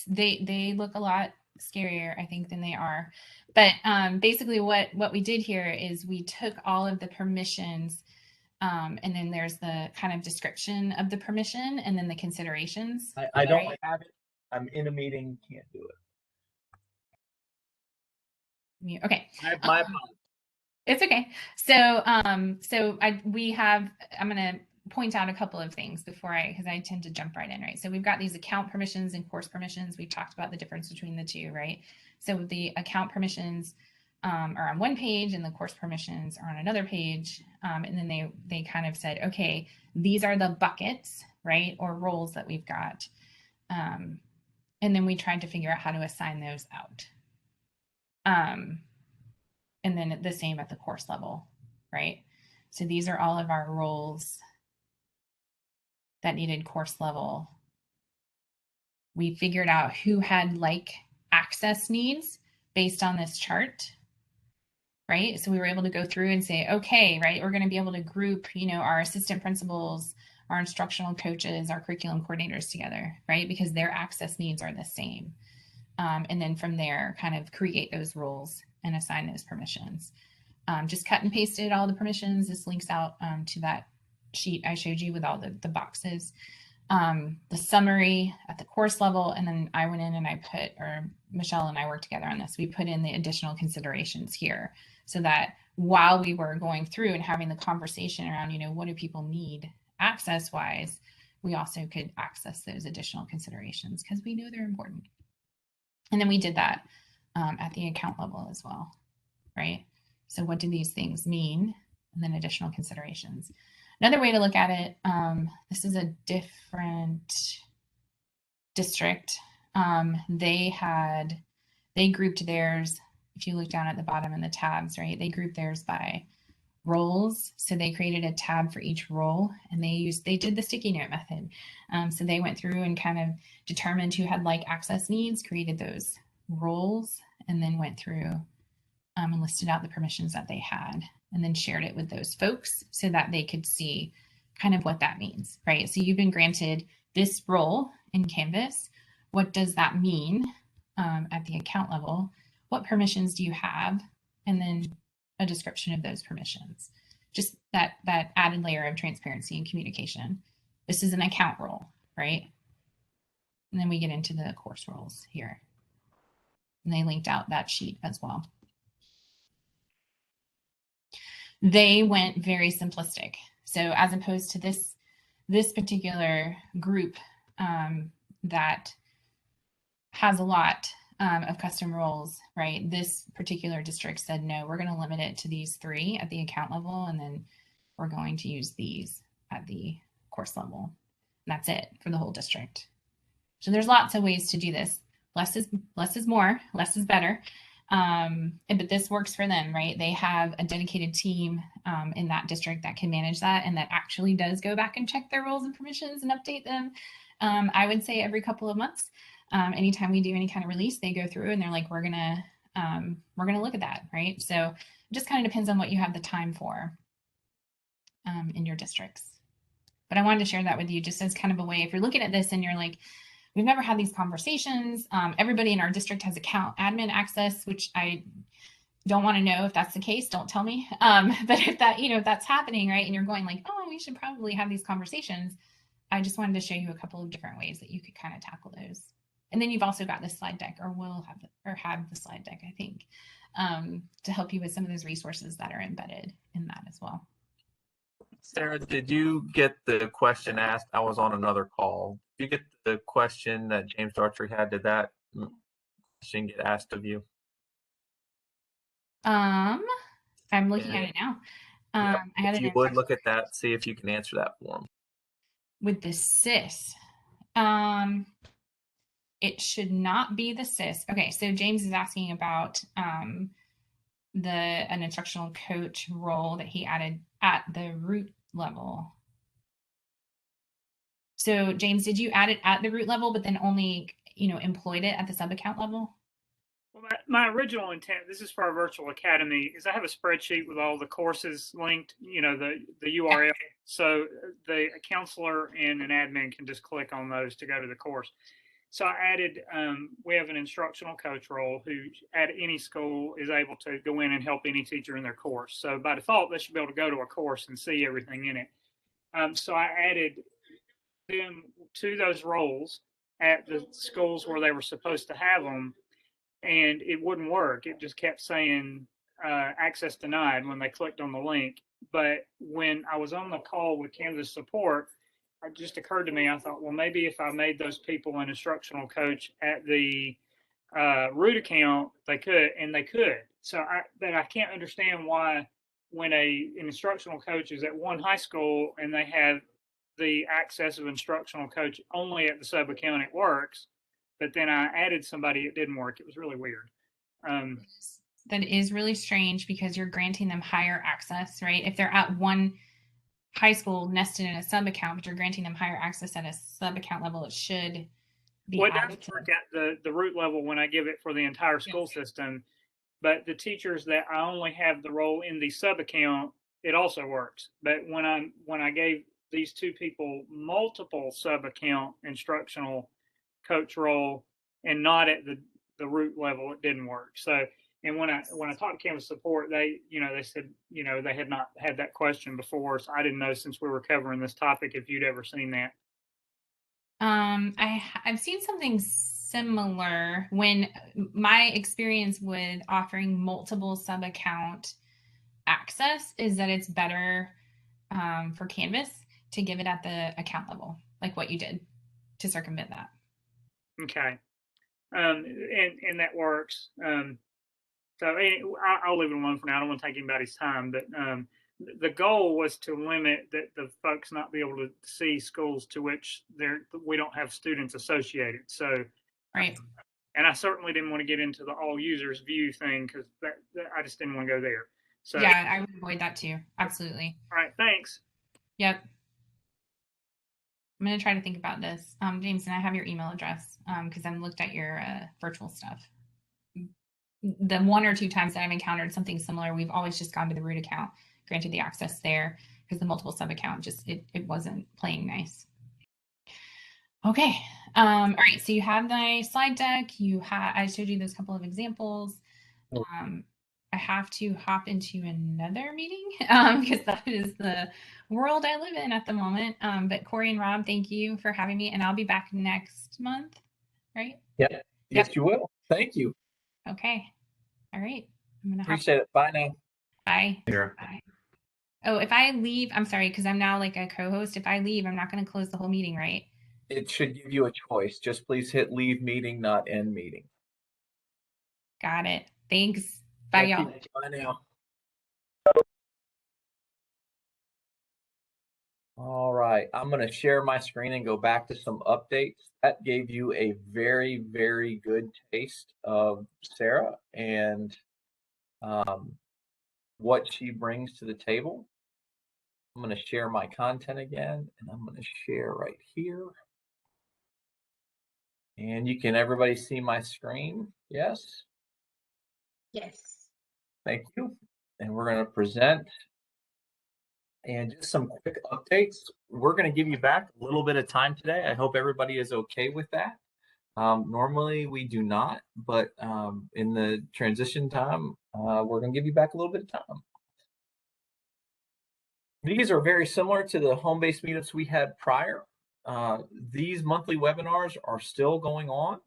They look a lot scarier, I think, than they are. But basically what we did here is we took all of the permissions and then there's the kind of description of the permission and then the considerations. I don't have it. I'm in a meeting, can't do it. Okay. My apologies. It's okay. So I'm going to point out a couple of things because I tend to jump right in, right? So we've got these account permissions and course permissions. We talked about the difference between the two, right? So the account permissions are on one page and the course permissions are on another page. And then they kind of said, okay, these are the buckets, right? Or roles that we've got. And then we tried to figure out how to assign those out. And then the same at the course level, right? So these are all of our roles that needed course level. We figured out who had like access needs based on this chart, right? So we were able to go through and say, okay, right, we're going to be able to group, our assistant principals, our instructional coaches, our curriculum coordinators together, right? Because their access needs are the same. And then from there, kind of create those roles and assign those permissions. Just cut and pasted all the permissions. This links out to that sheet I showed you with all the boxes. The summary at the course level, and then I went in and Michelle and I worked together on this. We put in the additional considerations here so that while we were going through and having the conversation around, what do people need access-wise, we also could access those additional considerations because we knew they're important. And then we did that at the account level as well, right? So what do these things mean? And then additional considerations. Another way to look at it, this is a different district. They grouped theirs, if you look down at the bottom in the tabs, right? They grouped theirs by roles. So they created a tab for each role and they did the sticky note method. So they went through and kind of determined who had like access needs, created those roles, and then went through and listed out the permissions that they had and then shared it with those folks so that they could see kind of what that means, right? So you've been granted this role in Canvas. What does that mean at the account level? What permissions do you have? And then a description of those permissions. Just that added layer of transparency and communication. This is an account role, right? And then we get into the course roles here. And they linked out that sheet as well. They went very simplistic. So as opposed to this particular group that has a lot of custom roles, right? This particular district said, no, we're going to limit it to these 3 at the account level, and then we're going to use these at the course level. And that's it for the whole district. So there's lots of ways to do this. Less is more, less is better. But this works for them, right? They have a dedicated team in that district that can manage that and that actually does go back and check their roles and permissions and update them. I would say every couple of months. Anytime we do any kind of release, they go through and they're like, we're gonna look at that, right? So it just kind of depends on what you have the time for in your districts. But I wanted to share that with you just as kind of a way, if you're looking at this and you're like, we've never had these conversations. Everybody in our district has account admin access, which I don't want to know if that's the case. Don't tell me. But if that, if that's happening, right, and you're going like, oh, we should probably have these conversations. I just wanted to show you a couple of different ways that you could kind of tackle those. And then you've also got the slide deck, or will have, have the slide deck, I think, to help you with some of those resources that are embedded in that as well. Sarah, did you get the question asked? I was on another call. Did you get the question that James Dartry had? Did that question get asked of you? I'm looking at it now. Yep. I had if you would look at that, see if you can answer that for him. With the SIS. It should not be the SIS. Okay, so James is asking about an instructional coach role that he added at the root level. So James, did you add it at the root level, but then only, employed it at the sub-account level? Well, my original intent, this is for our virtual academy, is I have a spreadsheet with all the courses linked, the URL. Yeah. So the counselor and an admin can just click on those to go to the course. So I added, we have an instructional coach role who at any school is able to go in and help any teacher in their course. So by default, they should be able to go to a course and see everything in it. So I added them to those roles at the schools where they were supposed to have them, and it wouldn't work. It just kept saying access denied when they clicked on the link. But when I was on the call with Canvas support, it just occurred to me, I thought, well, maybe if I made those people an instructional coach at the root account, they could. So I can't understand why when an instructional coach is at one high school and they have the access of instructional coach only at the sub account, it works. But then I added somebody, it didn't work. It was really weird. That is really strange because you're granting them higher access, right? If they're at one high school nested in a sub account, but you're granting them higher access at a sub account level, it should be. Well, it does work at the root level when I give it for the entire school system, but the teachers that I only have the role in the sub account, it also works. But when I gave these two people multiple sub account instructional coach role and not at the root level, it didn't work. So, and when I talked to Canvas support, they said, they had not had that question before. So I didn't know, since we were covering this topic, if you'd ever seen that. I've seen something similar when my experience with offering multiple sub account access is that it's better for Canvas to give it at the account level, like what you did to circumvent that. Okay. And that works. So I'll leave it alone for now. I don't want to take anybody's time, but the goal was to limit the folks not be able to see schools to which we don't have students associated. So, right. And I certainly didn't want to get into the all users view thing because that I just didn't want to go there. So yeah, I would avoid that too. Absolutely. All right. Thanks. Yep. I'm going to try to think about this. James, and I have your email address because I've looked at your virtual stuff. The one or two times that I've encountered something similar, we've always just gone to the root account, granted the access there, because the multiple sub account just, it wasn't playing nice. Okay. All right. So you have the slide deck. I showed you those couple of examples. I have to hop into another meeting because that is the world I live in at the moment. But Corey and Rob, thank you for having me, and I'll be back next month, right? Yep. Yes, you will. Thank you. Okay. All right. I'm gonna appreciate it. Bye now. Bye. Here. Bye. Oh, if I leave, I'm sorry, because I'm now like a co-host. If I leave, I'm not going to close the whole meeting, right? It should give you a choice. Just please hit leave meeting, not end meeting. Got it. Thanks. Bye, y'all. Bye now. All right, I'm going to share my screen and go back to some updates. That gave you a very, very good taste of Sarah and what she brings to the table. I'm going to share my content again, and I'm going to share right here. And you can everybody see my screen? Yes? Yes. Thank you. And we're going to present. And just some quick updates. We're going to give you back a little bit of time today. I hope everybody is okay with that. Normally we do not, but in the transition time, we're going to give you back a little bit of time. These are very similar to the home-based meetups we had prior. These monthly webinars are still going on.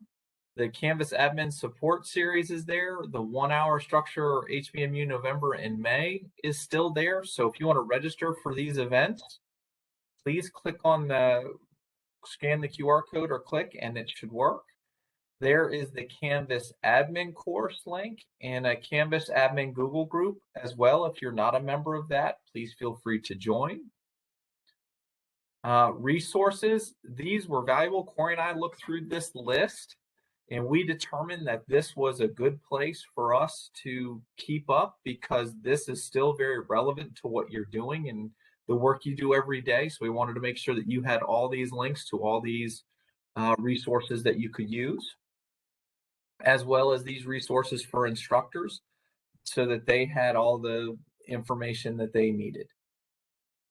The Canvas Admin Support Series is there. The 1 hour structure HBMU November and May is still there. So if you want to register for these events, please click on scan the QR code or click and it should work. There is the Canvas Admin course link and a Canvas Admin Google group as well. If you're not a member of that, please feel free to join. Resources, these were valuable. Corey and I looked through this list and we determined that this was a good place for us to keep up because this is still very relevant to what you're doing and the work you do every day. So we wanted to make sure that you had all these links to all these resources that you could use, as well as these resources for instructors so that they had all the information that they needed.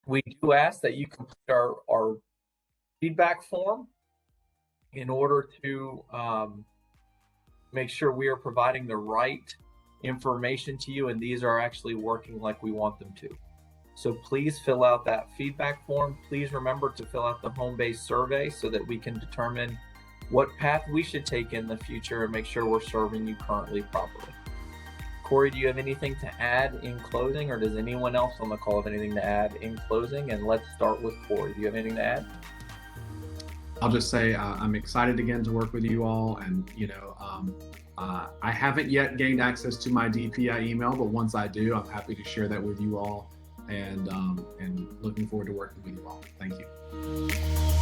We do ask that you complete our feedback form in order to make sure we are providing the right information to you and these are actually working like we want them to. So please fill out that feedback form. Please remember to fill out the home-based survey so that we can determine what path we should take in the future and make sure we're serving you currently properly. Corey, do you have anything to add in closing, or does anyone else on the call have anything to add in closing? And let's start with Corey. Do you have anything to add? I'll just say I'm excited again to work with you all, and I haven't yet gained access to my DPI email, but once I do, I'm happy to share that with you all, and looking forward to working with you all. Thank you.